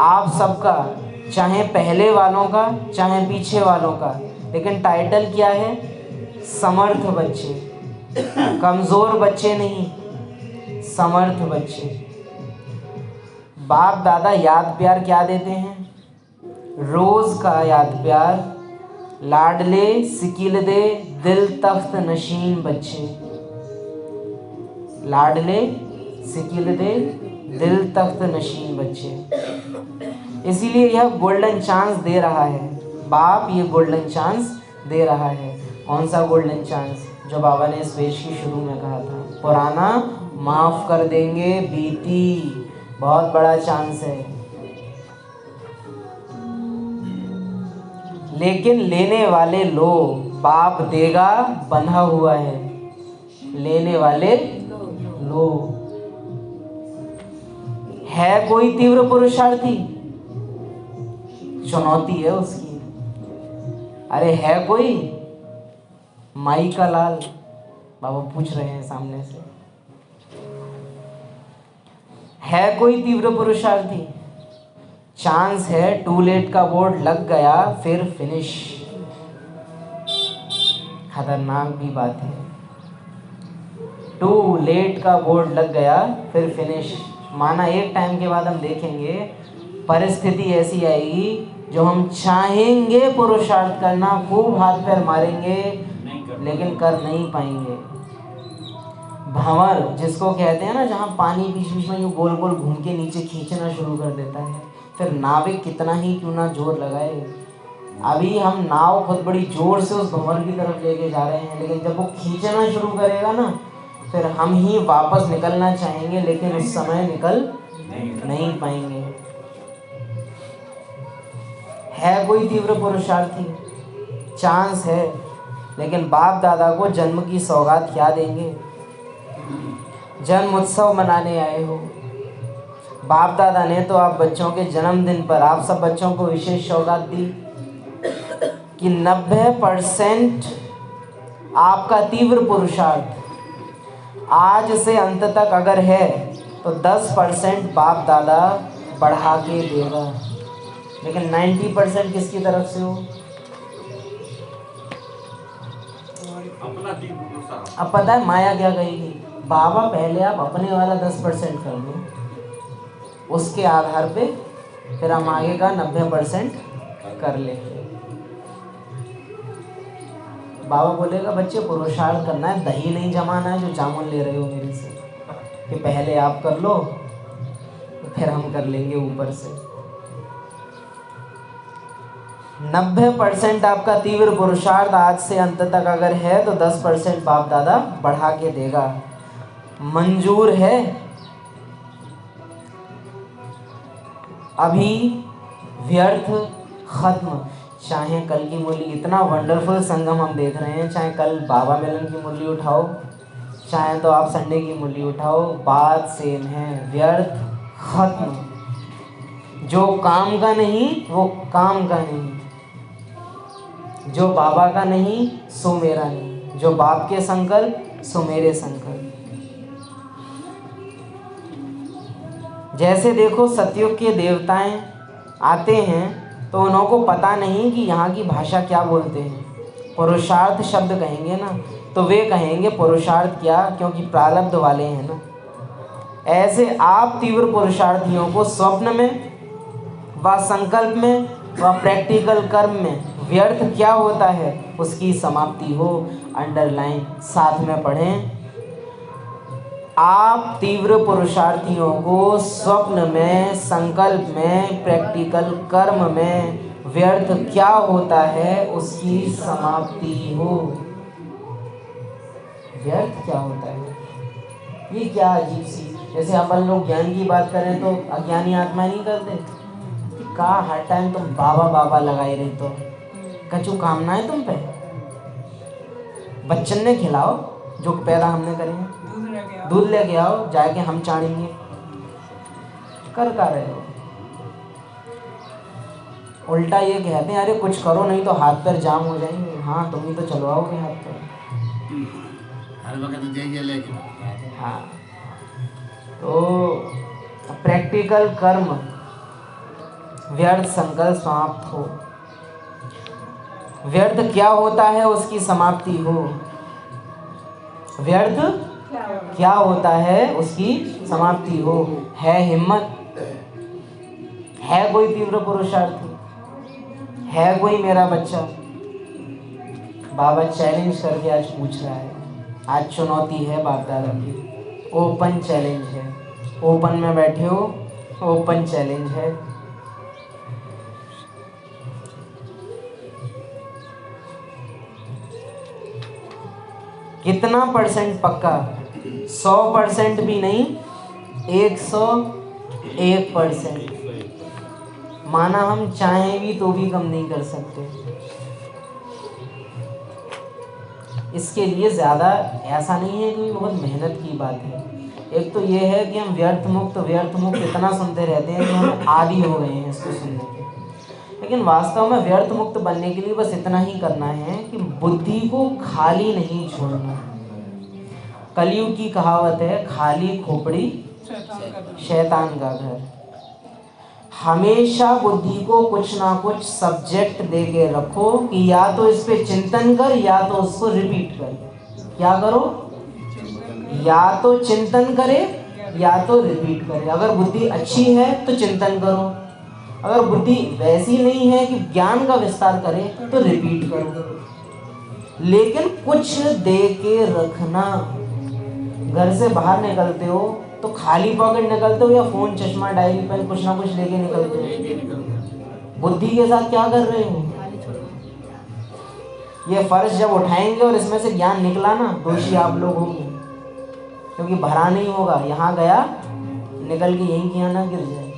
आप सबका, चाहे पहले वालों का चाहे पीछे वालों का, लेकिन टाइटल क्या है? समर्थ बच्चे। कमज़ोर बच्चे नहीं, समर्थ बच्चे। बाप दादा याद प्यार क्या देते हैं? रोज़ का याद प्यार, लाडले सिकिलदे दिल तख्त नशीन बच्चे। लाडले सिकिलदे दिल तख्त नशीन बच्चे। इसीलिए यह गोल्डन चांस दे रहा है बाप, ये गोल्डन चांस दे रहा है। कौन सा गोल्डन चांस? जो बाबा ने इस वेश की शुरू में कहा था, पुराना माफ़ कर देंगे, बीती बहुत बड़ा चांस है। लेकिन लेने वाले लो, बाप देगा बंधा हुआ है। लेने वाले लो। है कोई तीव्र पुरुषार्थी? चुनौती है उसकी। अरे है कोई? माई का लाल, बाबा पूछ रहे हैं सामने से, है कोई तीव्र पुरुषार्थी? चांस है, टू लेट का बोर्ड लग गया फिर फिनिश। खतरनाक भी बात है, टू लेट का बोर्ड लग गया फिर फिनिश। माना एक टाइम के बाद हम देखेंगे परिस्थिति ऐसी आएगी जो हम चाहेंगे पुरुषार्थ करना, खूब हाथ पैर मारेंगे, लेकिन कर नहीं पाएंगे। भंवर जिसको कहते हैं ना, जहाँ पानी बीच बीच में यूँ गोल गोल घूम के नीचे खींचना शुरू कर देता है, फिर नाविक कितना ही क्यों ना जोर लगाए। अभी हम नाव बहुत बड़ी जोर से उस भंवर की तरफ लेके जा रहे हैं, लेकिन जब वो खींचना शुरू करेगा ना, फिर हम ही वापस निकलना चाहेंगे, लेकिन उस समय निकल नहीं पाएंगे। है कोई तीव्र पुरुषार्थी? चांस है, लेकिन बाप दादा को जन्म की सौगात क्या देंगे? जन्म उत्सव मनाने आए हो, बाप दादा ने तो आप बच्चों के जन्मदिन पर आप सब बच्चों को विशेष सौगात दी कि 90% आपका तीव्र पुरुषार्थ आज से अंत तक अगर है तो 10% बाप दादा बढ़ा के देगा, लेकिन 90% किसकी तरफ से हो? अब पता है माया क्या कहेगी? बाबा पहले आप अपने वाला 10% कर दो, उसके आधार पे फिर हम आगे का 90% कर लेंगे। बाबा बोलेगा बच्चे पुरुषार्थ करना है, दही नहीं जमाना है जो जामुन ले रहे हो मेरे से, कि पहले आप कर लो फिर हम कर लेंगे ऊपर से। 90% आपका तीव्र पुरुषार्थ आज से अंत तक अगर है तो 10% बाप दादा बढ़ा के देगा। मंजूर है? अभी व्यर्थ खत्म। चाहे कल की मुरली, इतना वंडरफुल संगम हम देख रहे हैं, चाहे कल बाबा मिलन की मुरली उठाओ, चाहे तो आप संडे की मुरली उठाओ, बात सेम है, व्यर्थ खत्म। जो काम का नहीं वो काम का नहीं, जो बाबा का नहीं सो मेरा नहीं, जो बाप के संकल्प सो मेरे संकल्प। जैसे देखो सतयुग के देवताएं आते हैं तो उन्हों को पता नहीं कि यहाँ की भाषा क्या बोलते हैं, पुरुषार्थ शब्द कहेंगे ना तो वे कहेंगे पुरुषार्थ क्या, क्योंकि प्रारब्ध वाले हैं ना। ऐसे आप तीव्र पुरुषार्थियों को स्वप्न में व संकल्प में व प्रैक्टिकल कर्म में व्यर्थ क्या होता है उसकी समाप्ति हो। अंडरलाइन साथ में पढ़ें। आप तीव्र पुरुषार्थियों को स्वप्न में, संकल्प में, प्रैक्टिकल कर्म में व्यर्थ क्या होता है उसकी समाप्ति हो। व्यर्थ क्या होता है? ये क्या अजीब सी, जैसे अपन लोग ज्ञान की बात करें तो अज्ञानी आत्मा नहीं करते, कहा हर टाइम तुम बाबा बाबा लगाए रहे तो कछु कामना है तुम पे? बच्चन ने खिलाओ जो पैदा हमने करेंगे, दूध लेके आओ जाके हम चाड़ेंगे, कर रहे हो। उल्टा ये कहते हैं अरे कुछ करो नहीं तो हाथ पैर जाम हो जाएंगे। हाँ तुम ही तो चलवाओगे हाथ पैर, हर वक्त जाइए लेके। हाँ तो प्रैक्टिकल कर्म व्यर्थ संकल्प समाप्त हो। व्यर्थ क्या होता है उसकी समाप्ति हो। व्यर्थ क्या होता है उसकी समाप्ति हो। है हिम्मत? है कोई तीव्र पुरुषार्थी? है कोई मेरा बच्चा? बाबा चैलेंज करके आज पूछ रहा है, आज चुनौती है बाप दादा की, ओपन चैलेंज है। ओपन में बैठे हो, ओपन चैलेंज है। कितना परसेंट पक्का? 100% भी नहीं, 101%। माना हम चाहें भी तो भी कम नहीं कर सकते। इसके लिए ज़्यादा ऐसा नहीं है कि बहुत मेहनत की बात है। एक तो ये है कि हम व्यर्थ मुक्त इतना सुनते रहते हैं कि हम आदी हो गए हैं इसको सुनने के। लेकिन वास्तव में व्यर्थ मुक्त बनने के लिए बस इतना ही करना है कि बुद्धि को खाली नहीं छोड़ना। कलयुग की कहावत है, खाली खोपड़ी शैतान का घर। हमेशा बुद्धि को कुछ ना कुछ सब्जेक्ट दे के रखो कि या तो इस पे चिंतन कर या तो उसको रिपीट कर। क्या करो? या तो चिंतन करे या तो रिपीट करे। अगर बुद्धि अच्छी है तो चिंतन करो, अगर बुद्धि वैसी नहीं है कि ज्ञान का विस्तार करे तो रिपीट करो। लेकिन कुछ दे के रखना। घर से बाहर निकलते हो तो खाली पॉकेट निकलते हो या फोन, चश्मा, डायरी, पेन कुछ ना कुछ लेके निकलते हो? बुद्धि के साथ क्या कर रहे हो? ये फर्श जब उठाएंगे और इसमें से ज्ञान निकला ना, दोषी आप लोग होंगे, क्योंकि भरा नहीं होगा। यहाँ गया निकल के यहीं की यहाँ ना गिर जाए।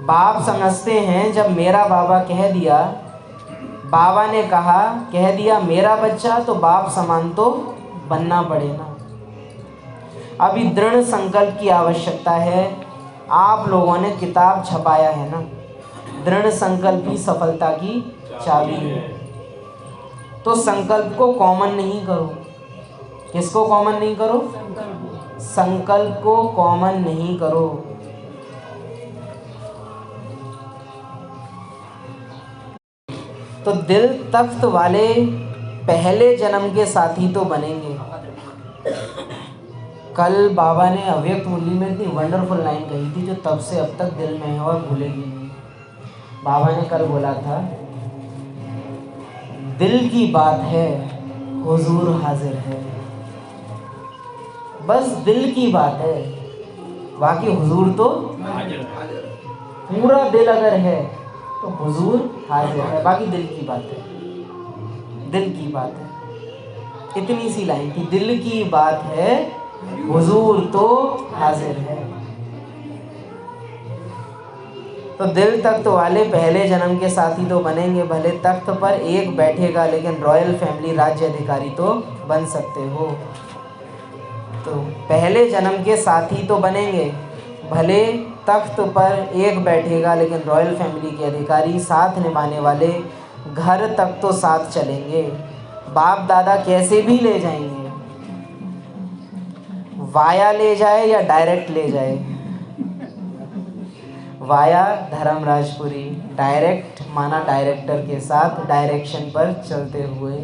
बाप समझते हैं जब मेरा बाबा कह दिया, बाबा ने कह दिया मेरा बच्चा, तो बाप समान तो बनना पड़ेगा। अभी दृढ़ संकल्प की आवश्यकता है। आप लोगों ने किताब छपाया है ना, दृढ़ संकल्प ही सफलता की चाबी है। तो संकल्प को कॉमन नहीं करो। किसको कॉमन नहीं करो? संकल्प को कॉमन नहीं करो। तो दिल तख्त वाले पहले जन्म के साथी तो बनेंगे, कल बाबा ने अव्यक्त मुरली में इतनी वंडरफुल लाइन कही थी जो तब से अब तक दिल में है और भूलेगी नहीं। बाबा ने कल बोला था, दिल की बात है हुजूर हाजिर है। बस दिल की बात है, बाकी हुजूर तो पूरा दिल अगर है तो हुजूर हाजिर है। बाकी दिल की बात है, दिल की बात है। इतनी सी लाइन थी, दिल की बात है हुजूर तो हाजिर है। तो दिल तख्त वाले पहले जन्म के साथी तो बनेंगे, भले तख्त पर एक बैठेगा लेकिन रॉयल फैमिली राज्य अधिकारी तो बन सकते हो। तो पहले जन्म के साथी तो बनेंगे, भले तख्त पर एक बैठेगा लेकिन रॉयल फैमिली के अधिकारी साथ निभाने वाले घर तक तो साथ चलेंगे। बाप दादा कैसे भी ले जाएंगे, वाया ले जाए या डायरेक्ट ले जाए। वाया धर्मराजपुरी, डायरेक्ट माना डायरेक्टर के साथ डायरेक्शन पर चलते हुए,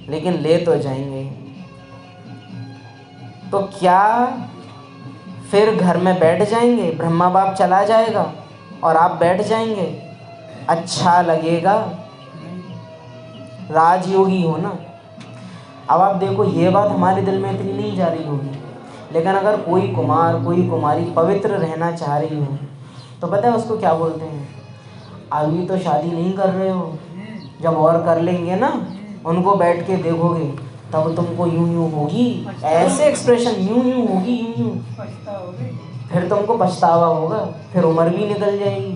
लेकिन ले तो जाएंगे। तो क्या फिर घर में बैठ जाएंगे, ब्रह्मा बाप चला जाएगा और आप बैठ जाएंगे? अच्छा लगेगा? राजयोगी हो ना। अब आप देखो, ये बात हमारे दिल में इतनी नहीं जा रही होगी, लेकिन अगर कोई कुमार कोई कुमारी पवित्र रहना चाह रही हो तो पता है उसको क्या बोलते हैं? अभी तो शादी नहीं कर रहे हो, जब और कर लेंगे ना, उनको बैठ के देखोगे तब तुमको यूं यूं होगी, ऐसे एक्सप्रेशन, यूं यूं होगी, यूं यूं, फिर तुमको पछतावा होगा, फिर उम्र भी निकल जाएगी,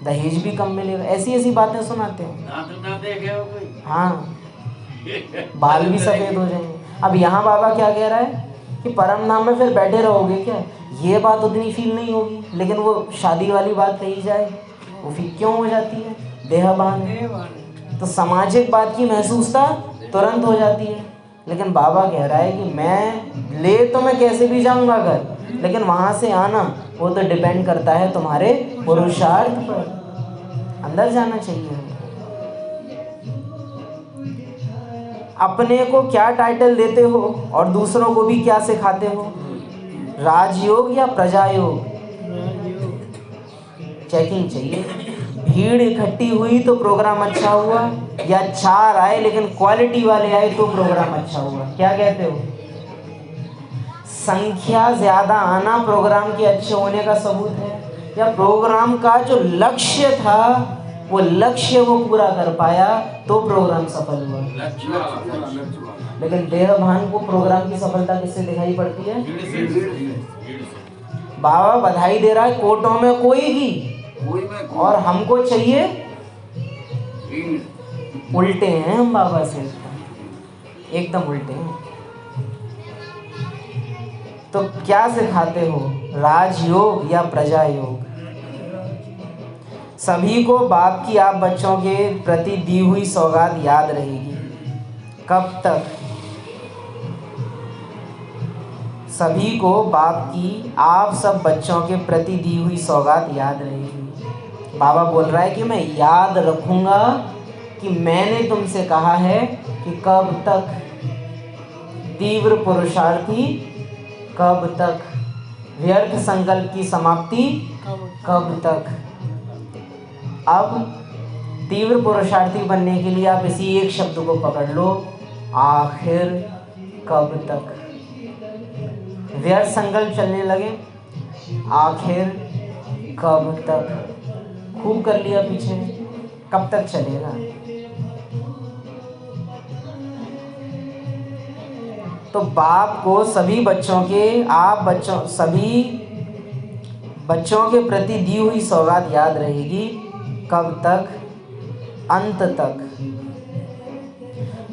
दहेज भी कम मिलेगा। ऐसी ऐसी बातें सुनाते हैं। हाँ, बाल भी सफ़ेद हो जाएंगे। अब यहाँ बाबा क्या कह रहा है कि परम धाम में फिर बैठे रहोगे क्या? ये बात उतनी फील नहीं होगी, लेकिन वो शादी वाली बात कही जाए वो फील क्यों हो जाती है? देहभान है। तो सामाजिक बात की महसूसता तुरंत हो जाती है। लेकिन बाबा कह रहा है कि मैं ले तो मैं कैसे भी जाऊंगा घर, लेकिन वहाँ से आना वो तो डिपेंड करता है तुम्हारे पुरुषार्थ पर। अंदर जाना चाहिए। अपने को क्या टाइटल देते हो और दूसरों को भी क्या सिखाते हो? राजयोग या प्रजायोग? चेकिंग चाहिए। भीड़ इकट्ठी हुई तो प्रोग्राम अच्छा हुआ, या 4 आए लेकिन क्वालिटी वाले आए तो प्रोग्राम अच्छा हुआ? क्या कहते हो? संख्या ज्यादा आना प्रोग्राम के अच्छे होने का सबूत है, या प्रोग्राम का जो लक्ष्य था वो लक्ष्य वो पूरा कर पाया तो प्रोग्राम सफल हुआ? लेकिन देहभान को प्रोग्राम की सफलता किससे दिखाई पड़ती है? बाबा बधाई दे रहा है कोर्टों में कोई भी, और हमको चाहिए उल्टे हैं हम बाबा से, एकदम उल्टे हैं। तो क्या सिखाते हो, राजयोग या प्रजा योग? सभी को बाप की आप बच्चों के प्रति दी हुई सौगात याद रहेगी। कब तक? सभी को बाप की आप सब बच्चों के प्रति दी हुई सौगात याद रहेगी। बाबा बोल रहा है कि मैं याद रखूंगा कि मैंने तुमसे कहा है कि कब तक? तीव्र पुरुषार्थी कब तक? व्यर्थ संकल्प की समाप्ति कब तक? अब तीव्र पुरुषार्थी बनने के लिए आप इसी एक शब्द को पकड़ लो, आखिर कब तक? व्यर्थ संकल्प चलने लगे, आखिर कब तक? खूब कर लिया पीछे, कब तक चलेगा? तो बाप को सभी बच्चों के सभी बच्चों के प्रति दी हुई सौगात याद रहेगी। कब तक? अंत तक।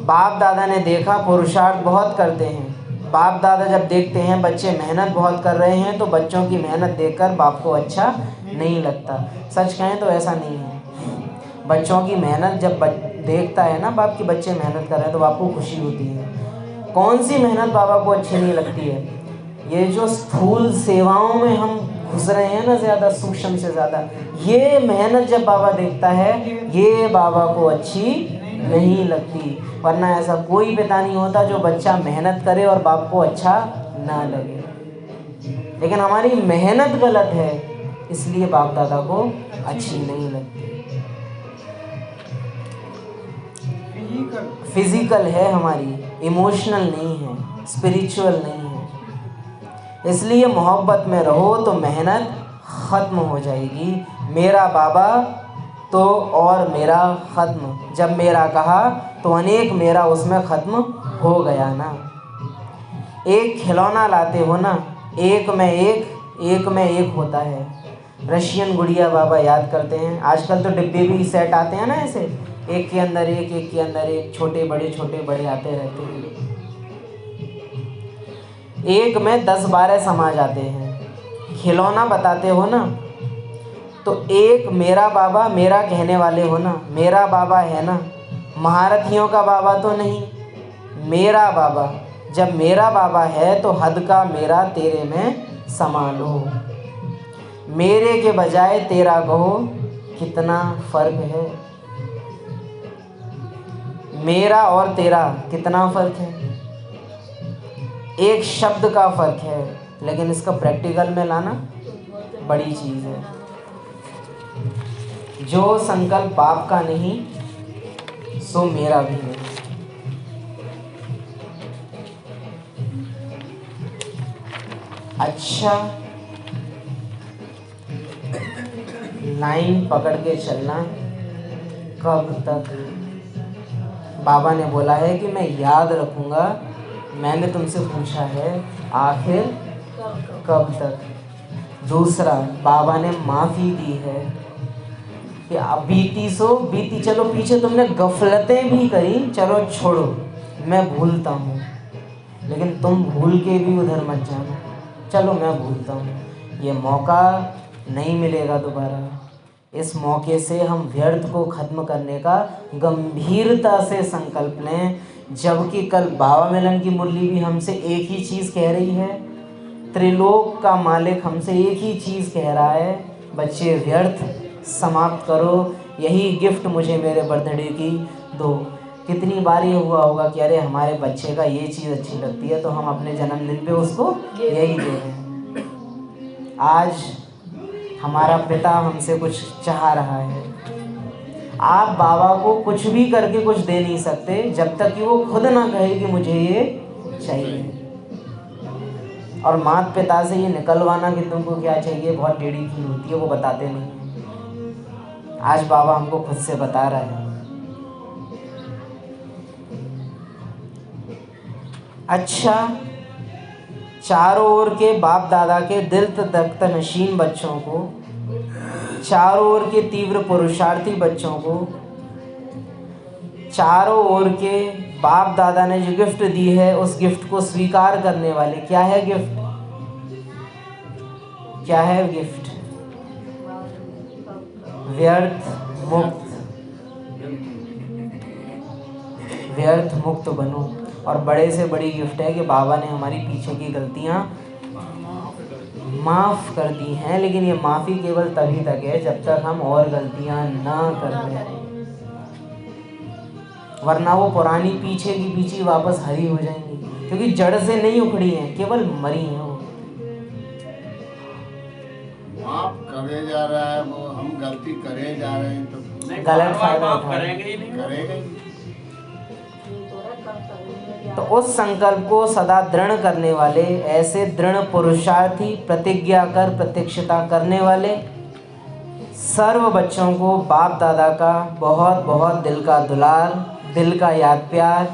बाप दादा ने देखा पुरुषार्थ बहुत करते हैं। बाप दादा जब देखते हैं बच्चे मेहनत बहुत कर रहे हैं तो बच्चों की मेहनत देखकर बाप को अच्छा नहीं लगता। सच कहें तो ऐसा नहीं है। बच्चों की मेहनत जब देखता है ना बाप की बच्चे मेहनत कर रहे हैं तो बाप को खुशी होती है। कौन सी मेहनत बाबा को अच्छी नहीं लगती है? ये जो स्थूल सेवाओं में हम घुस रहे हैं ना, ज़्यादा सूक्ष्म से ज़्यादा, ये मेहनत जब बाबा देखता है ये बाबा को अच्छी नहीं लगती। वरना ऐसा कोई पिता नहीं होता जो बच्चा मेहनत करे और बाप को अच्छा ना लगे। लेकिन हमारी मेहनत गलत है, इसलिए बाप दादा को अच्छी नहीं लगती। फिजिकल है हमारी, इमोशनल नहीं है, स्पिरिचुअल नहीं है। इसलिए मोहब्बत में रहो तो मेहनत ख़त्म हो जाएगी। मेरा बाबा तो और मेरा ख़त्म, जब मेरा कहा तो अनेक मेरा उसमें ख़त्म हो गया ना। एक खिलौना लाते हो ना, एक में एक होता है। रशियन गुड़िया बाबा याद करते हैं। आजकल तो डिब्बे भी सेट आते हैं ना ऐसे, एक के अंदर एक, छोटे बड़े आते रहते हैं। एक में 10-12 समा जाते हैं। खिलौना बताते हो ना, तो एक मेरा बाबा, मेरा कहने वाले हो ना, मेरा बाबा है ना, महारथियों का बाबा तो नहीं, मेरा बाबा। जब मेरा बाबा है तो हद का मेरा तेरे में समा लो। मेरे के बजाय तेरा कहो, कितना फ़र्क है। मेरा और तेरा कितना फ़र्क है, एक शब्द का फ़र्क है, लेकिन इसका प्रैक्टिकल में लाना बड़ी चीज़ है। जो संकल्प बाप का नहीं सो मेरा भी नहीं। अच्छा, लाइन पकड़ के चलना कब तक? बाबा ने बोला है कि मैं याद रखूंगा। मैंने तुमसे पूछा है आखिर कब तक? दूसरा, बाबा ने माफ़ी दी है कि अब बीती सो बीती, चलो पीछे तुमने गफलतें भी करी, चलो छोड़ो, मैं भूलता हूँ, लेकिन तुम भूल के भी उधर मत जाना। चलो मैं भूलता हूँ, ये मौका नहीं मिलेगा दोबारा। इस मौके से हम व्यर्थ को ख़त्म करने का गंभीरता से संकल्प लें। जबकि कल बाबा मिलन की मुरली भी हमसे एक ही चीज़ कह रही है, त्रिलोक का मालिक हमसे एक ही चीज़ कह रहा है, बच्चे व्यर्थ समाप्त करो, यही गिफ्ट मुझे मेरे बर्थडे की दो। कितनी बार ये हुआ होगा कि अरे हमारे बच्चे का ये चीज़ अच्छी लगती है तो हम अपने जन्मदिन पे उसको यही दे रहे हैं। आज हमारा पिता हमसे कुछ चाह रहा है। आप बाबा को कुछ भी करके कुछ दे नहीं सकते जब तक कि वो खुद ना कहे कि मुझे ये चाहिए। और माता पिता से ये निकलवाना कि तुमको क्या चाहिए बहुत टेढ़ी फील होती है, वो बताते नहीं। आज बाबा हमको खुद से बता रहा है। अच्छा, चारों ओर के बाप दादा के दिल तख्त नशीन बच्चों को, चारों ओर के तीव्र पुरुषार्थी बच्चों को, चारों ओर के बाप दादा ने जो गिफ्ट दी है उस गिफ्ट को स्वीकार करने वाले, क्या है गिफ्ट? क्या है गिफ्ट? व्यर्थ मुक्त, व्यर्थ मुक्त बनो। और बड़े से बड़ी गिफ्ट है कि बाबा ने हमारी पीछे की गलतियाँ माफ़ कर दी हैं, लेकिन ये माफ़ी केवल तभी तक है जब तक हम और गलतियाँ ना कर लें, वरना वो पुरानी पीछे की पीछे वापस हरी हो जाएंगी, क्योंकि जड़ से नहीं उखड़ी हैं, केवल मरी हैं वो। माफ करे जा रहा है वो, हम गलती करे जा रहे हैं तो गलत फायदा करेंगे ही नहीं, करेगा ही। तो उस संकल्प को सदा दृढ़ करने वाले, ऐसे दृढ़ पुरुषार्थी, प्रतिज्ञा कर प्रतिष्ठिता करने वाले सर्व बच्चों को बाप दादा का बहुत बहुत दिल का दुलार, दिल का याद प्यार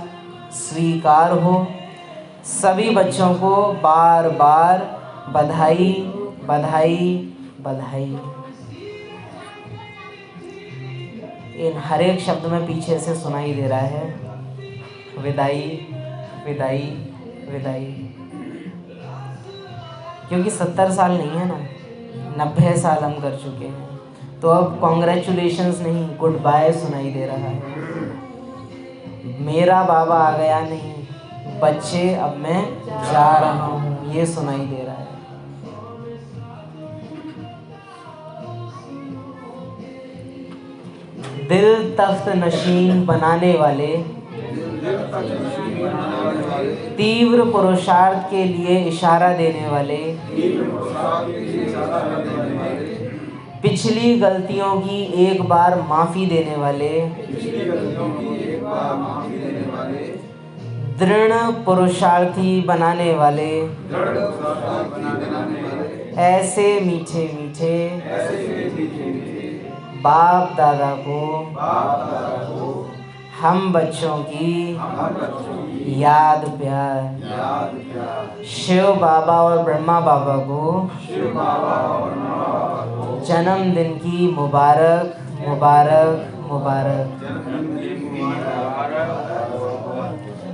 स्वीकार हो। सभी बच्चों को बार बार बधाई बधाई बधाई। इन हर एक शब्द में पीछे से सुनाई दे रहा है विदाई विदाई विदाई, क्योंकि 70 साल नहीं है ना, 90 साल हम कर चुके हैं, तो अब कॉन्ग्रेचुलेशंस नहीं, गुड बाय सुनाई दे रहा है। मेरा बाबा आ गया नहीं, बच्चे अब मैं जा रहा हूँ, ये सुनाई दे रहा है। दिल तख्त नशीन बनाने वाले, तीव्र पुरुषार्थ के लिए इशारा देने वाले, पिछली गलतियों की एक बार माफ़ी देने वाले, दृढ़ पुरुषार्थी बनाने वाले, ऐसे मीठे मीठे बाप दादा को हम बच्चों की याद प्यार, शिव बाबा और ब्रह्मा बाबा को जन्मदिन की मुबारक मुबारक मुबारक।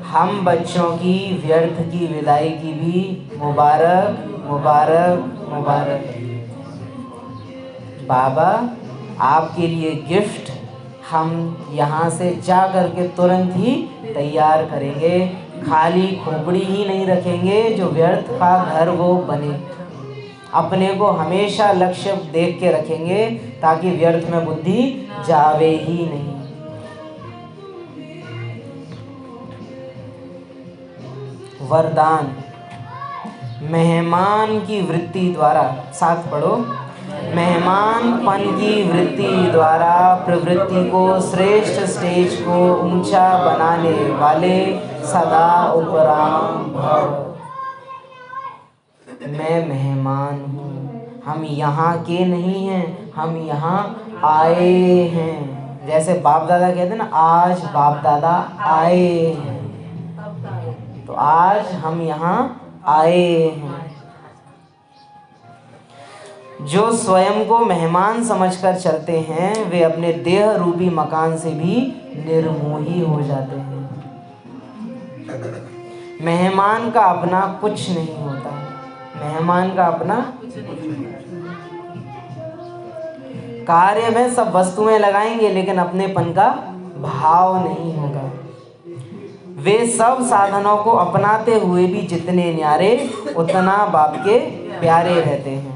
हम बच्चों की व्यर्थ की विदाई की भी मुबारक मुबारक मुबारक। बाबा आपके लिए गिफ्ट हम यहाँ से जा कर के तुरंत ही तैयार करेंगे, खाली खोपड़ी ही नहीं रखेंगे जो व्यर्थ का घर वो बने। अपने को हमेशा लक्ष्य देख के रखेंगे ताकि व्यर्थ में बुद्धि जावे ही नहीं। वरदान, मेहमान की वृत्ति द्वारा, साथ पढ़ो, मेहमानपन की वृत्ति द्वारा प्रवृत्ति को श्रेष्ठ स्टेज को ऊंचा बनाने वाले सदा उपराम भव। मैं मेहमान हूँ, हम यहाँ के नहीं हैं, हम यहाँ आए हैं। जैसे बाप दादा कहते हैं ना, आज बाप दादा आए हैं, तो आज हम यहाँ आए हैं। जो स्वयं को मेहमान समझकर चलते हैं वे अपने देह रूपी मकान से भी निर्मोही हो जाते हैं। मेहमान का अपना कुछ नहीं होता, मेहमान का अपना कार्य में सब वस्तुएं लगाएंगे लेकिन अपनेपन का भाव नहीं होगा। वे सब साधनों को अपनाते हुए भी जितने न्यारे उतना बाप के प्यारे रहते हैं।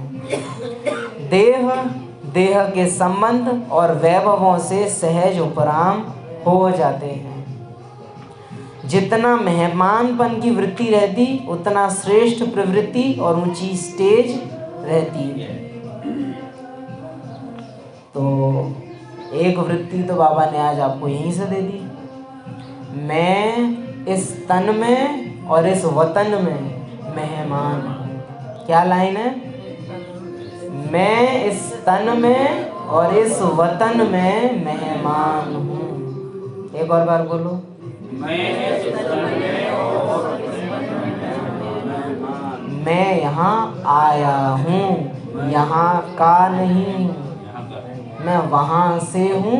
देह के संबंध और वैभवों से सहज उपराम हो जाते हैं। जितना मेहमानपन की वृत्ति रहती उतना श्रेष्ठ प्रवृत्ति और ऊंची स्टेज रहती है। तो एक वृत्ति तो बाबा ने आज आपको यहीं से दे दी। मैं इस तन में और इस वतन में मेहमान हूँ। क्या लाइन है? मैं इस तन में और इस वतन में मेहमान हूँ। एक और बार बोलो, मैं यहाँ आया हूँ, यहाँ का नहीं हूँ, मैं वहाँ से हूँ,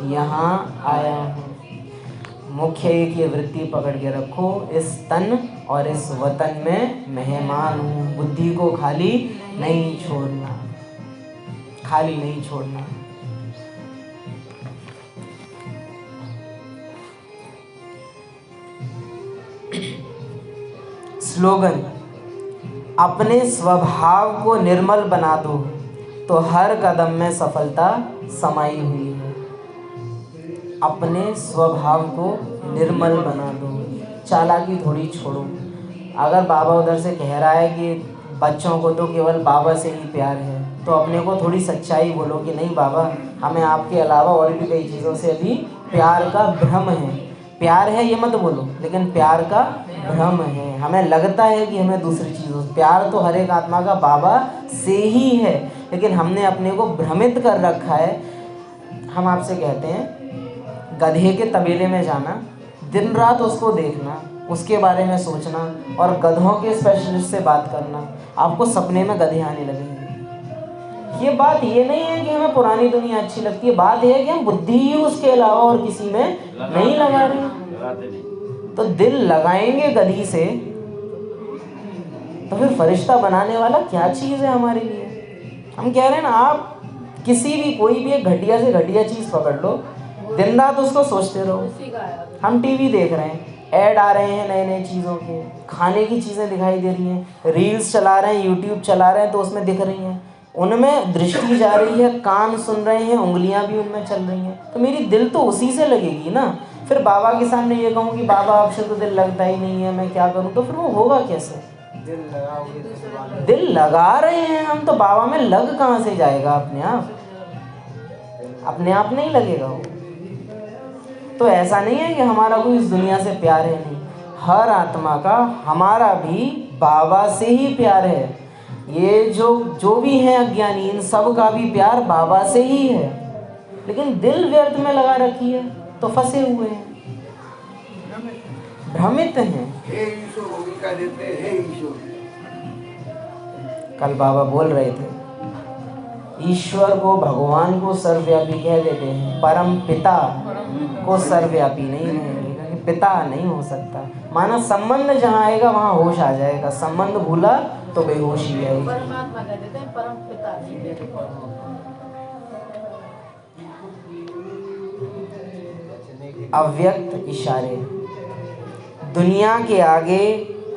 यहाँ आया हूँ। मुख्य एक ये वृत्ति पकड़ के रखो, इस तन और इस वतन में मेहमान हूँ। बुद्धि को खाली नहीं छोड़ना, खाली नहीं छोड़ना। स्लोगन, अपने स्वभाव को निर्मल बना दो तो हर कदम में सफलता समाई हुई है। अपने स्वभाव को निर्मल बना दो, चालाकी थोड़ी छोड़ो। अगर बाबा उधर से कह रहा है कि बच्चों को तो केवल बाबा से ही प्यार है, तो अपने को थोड़ी सच्चाई बोलो कि नहीं बाबा, हमें आपके अलावा और भी कई चीज़ों से अभी प्यार का भ्रम है। प्यार है ये मत बोलो, लेकिन प्यार का भ्रम है। हमें लगता है कि हमें दूसरी चीज़ों, प्यार तो हर एक आत्मा का बाबा से ही है, लेकिन हमने अपने को भ्रमित कर रखा है। हम आपसे कहते हैं गधे के तबेले में जाना, दिन रात उसको देखना, उसके बारे में सोचना और गधों के स्पेशलिस्ट से बात करना, आपको सपने में गधे आने लगेंगे। ये बात ये नहीं है कि हमें पुरानी दुनिया अच्छी लगती है, बात यह है कि हम बुद्धि ही उसके अलावा और किसी में नहीं लगा रहे। तो दिल लगाएंगे गधी से तो फिर फरिश्ता बनाने वाला क्या चीज़ है हमारे लिए। हम कह रहे हैं ना, आप किसी भी कोई भी एक घटिया से घटिया चीज़ पकड़ लो, दिन रात उसको सोचते रहो। हम टीवी देख रहे हैं, ऐड आ रहे हैं नए नए चीज़ों के, खाने की चीज़ें दिखाई दे रही हैं, रील्स चला रहे हैं, यूट्यूब चला रहे हैं तो उसमें दिख रही हैं। उनमें दृष्टि जा रही है, कान सुन रहे हैं, उंगलियां भी उनमें चल रही हैं, तो मेरी दिल तो उसी से लगेगी ना। फिर बाबा के सामने ये कहूँ कि बाबा आपसे तो दिल लगता ही नहीं है, मैं क्या करूँ, तो फिर वो होगा कैसे? दिल लगा रहे हैं हम तो बाबा में, लग कहाँ से जाएगा? अपने आप नहीं लगेगा वो। तो ऐसा नहीं है कि हमारा कोई इस दुनिया से प्यार है, नहीं, हर आत्मा का हमारा भी बाबा से ही प्यार है। ये जो भी हैं अज्ञानी, इन सब का भी प्यार बाबा से ही है, लेकिन दिल व्यर्थ में लगा रखी है, तो फंसे हुए हैं, भ्रमित हैं। हे ईश्वर भूमिका देते हैं, हे ईश्वर। कल बाबा बोल रहे थे, ईश्वर को, भगवान को सर्वव्यापी कह देते हैं, परम पिता को सर्वव्यापी नहीं कहेंगे, क्योंकि पिता नहीं हो सकता। माना संबंध जहाँ आएगा वहाँ होश आ जाएगा, संबंध भूला तो बेहोशी आएगी। परमात्मा कह देते हैं, परम पिता नहीं कहते। अव्यक्त इशारे, दुनिया के आगे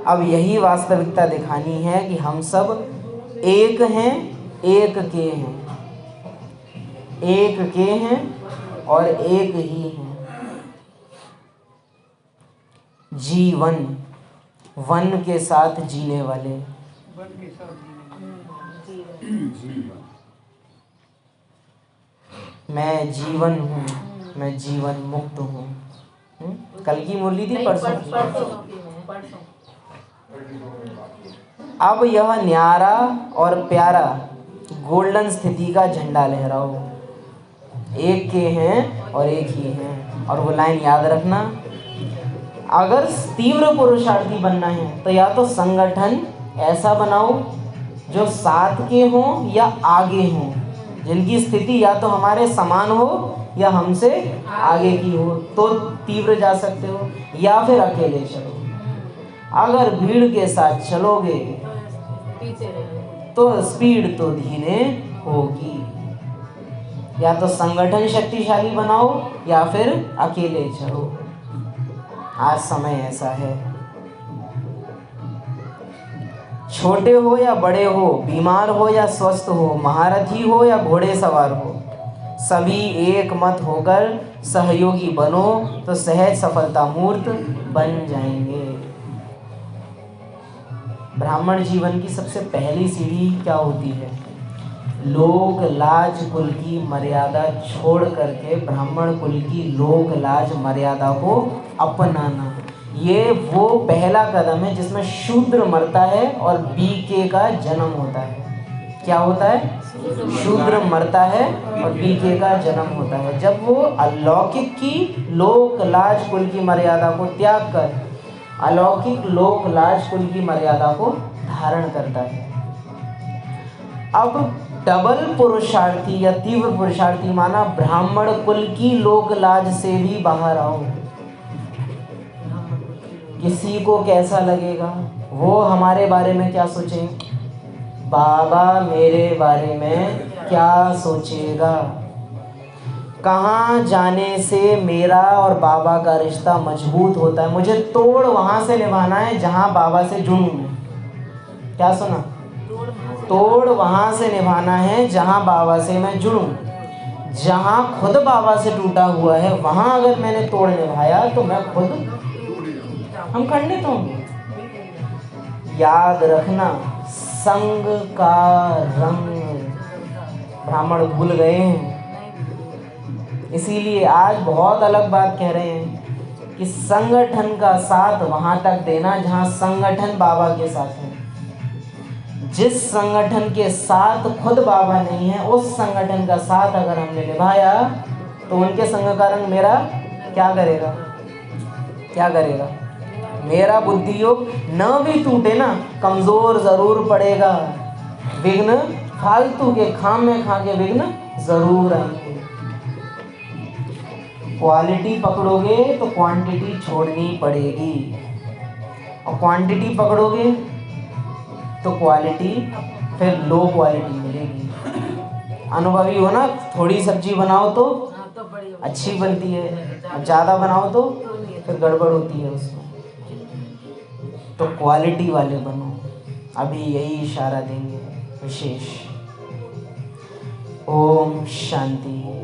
अब यही वास्तविकता दिखानी है कि हम सब एक हैं, एक के हैं, एक के हैं और एक ही हैं। जीवन, वन के साथ जीने वाले, वन के साथ जीवन। मैं जीवन हूँ, मैं जीवन मुक्त हूँ। कल की मुरली थी, परसों की? परसों। अब यह न्यारा और प्यारा गोल्डन स्थिति का झंडा लहराओ, एक के हैं और एक ही हैं। और वो लाइन याद रखना, अगर तीव्र पुरुषार्थी बनना है तो या तो संगठन ऐसा बनाओ जो साथ के हों या आगे हों, जिनकी स्थिति या तो हमारे समान हो या हमसे आगे की हो, तो तीव्र जा सकते हो, या फिर अकेले चलो। अगर भीड़ के साथ चलोगे तो स्पीड तो धीरे होगी। या तो संगठन शक्तिशाली बनाओ या फिर अकेले चलो। आज समय ऐसा है, छोटे हो या बड़े हो, बीमार हो या स्वस्थ हो, महारथी हो या घोड़े सवार हो, सभी एक मत होकर सहयोगी बनो तो सहज सफलता मूर्त बन जाएंगे। ब्राह्मण जीवन की सबसे पहली सीढ़ी क्या होती है? लोक लाज कुल की मर्यादा छोड़ करके ब्राह्मण कुल की लोक लाज मर्यादा को अपनाना। ये वो पहला कदम है जिसमें शूद्र मरता है और बीके का जन्म होता है। क्या होता है? शूद्र मरता है और बीके का जन्म होता है। जब वो अलौकिक की लोक लाज कुल की मर्यादा को त्याग कर अलौकिक लोक लाज कुल की मर्यादा को धारण करता है। अब डबल पुरुषार्थी या तीव्र पुरुषार्थी माना ब्राह्मण कुल की लोक लाज से भी बाहर आओ। किसी को कैसा लगेगा, वो हमारे बारे में क्या सोचें, बाबा मेरे बारे में क्या सोचेगा। कहाँ जाने से मेरा और बाबा का रिश्ता मजबूत होता है? मुझे तोड़ वहाँ से निभाना है जहाँ बाबा से जुड़ूं मैं। क्या सुना? तोड़ वहाँ से निभाना है जहाँ बाबा से मैं जुड़ूं। जहाँ खुद बाबा से टूटा हुआ है वहाँ अगर मैंने तोड़ निभाया तो मैं खुद हम खंडित होंगे। याद रखना, संग का रंग ब्राह्मण भूल गए हैं। इसीलिए आज बहुत अलग बात कह रहे हैं कि संगठन का साथ वहाँ तक देना जहाँ संगठन बाबा के साथ है। जिस संगठन के साथ खुद बाबा नहीं है, उस संगठन का साथ अगर हमने निभाया तो उनके संग का रंग मेरा क्या करेगा? क्या करेगा? मेरा बुद्धि योग न भी टूटे ना, कमज़ोर ज़रूर पड़ेगा। विघ्न फालतू के खाम में खा के विघ्न ज़रूर आएंगे। क्वालिटी पकड़ोगे तो क्वांटिटी छोड़नी पड़ेगी, और क्वांटिटी पकड़ोगे तो क्वालिटी फिर लो क्वालिटी मिलेगी। अनुभवी हो ना, थोड़ी सब्जी बनाओ तो अच्छी बनती है, अब ज़्यादा बनाओ तो फिर गड़बड़ होती है उसमें। तो क्वालिटी वाले बनो। अभी यही इशारा देंगे विशेष। ओम शांति।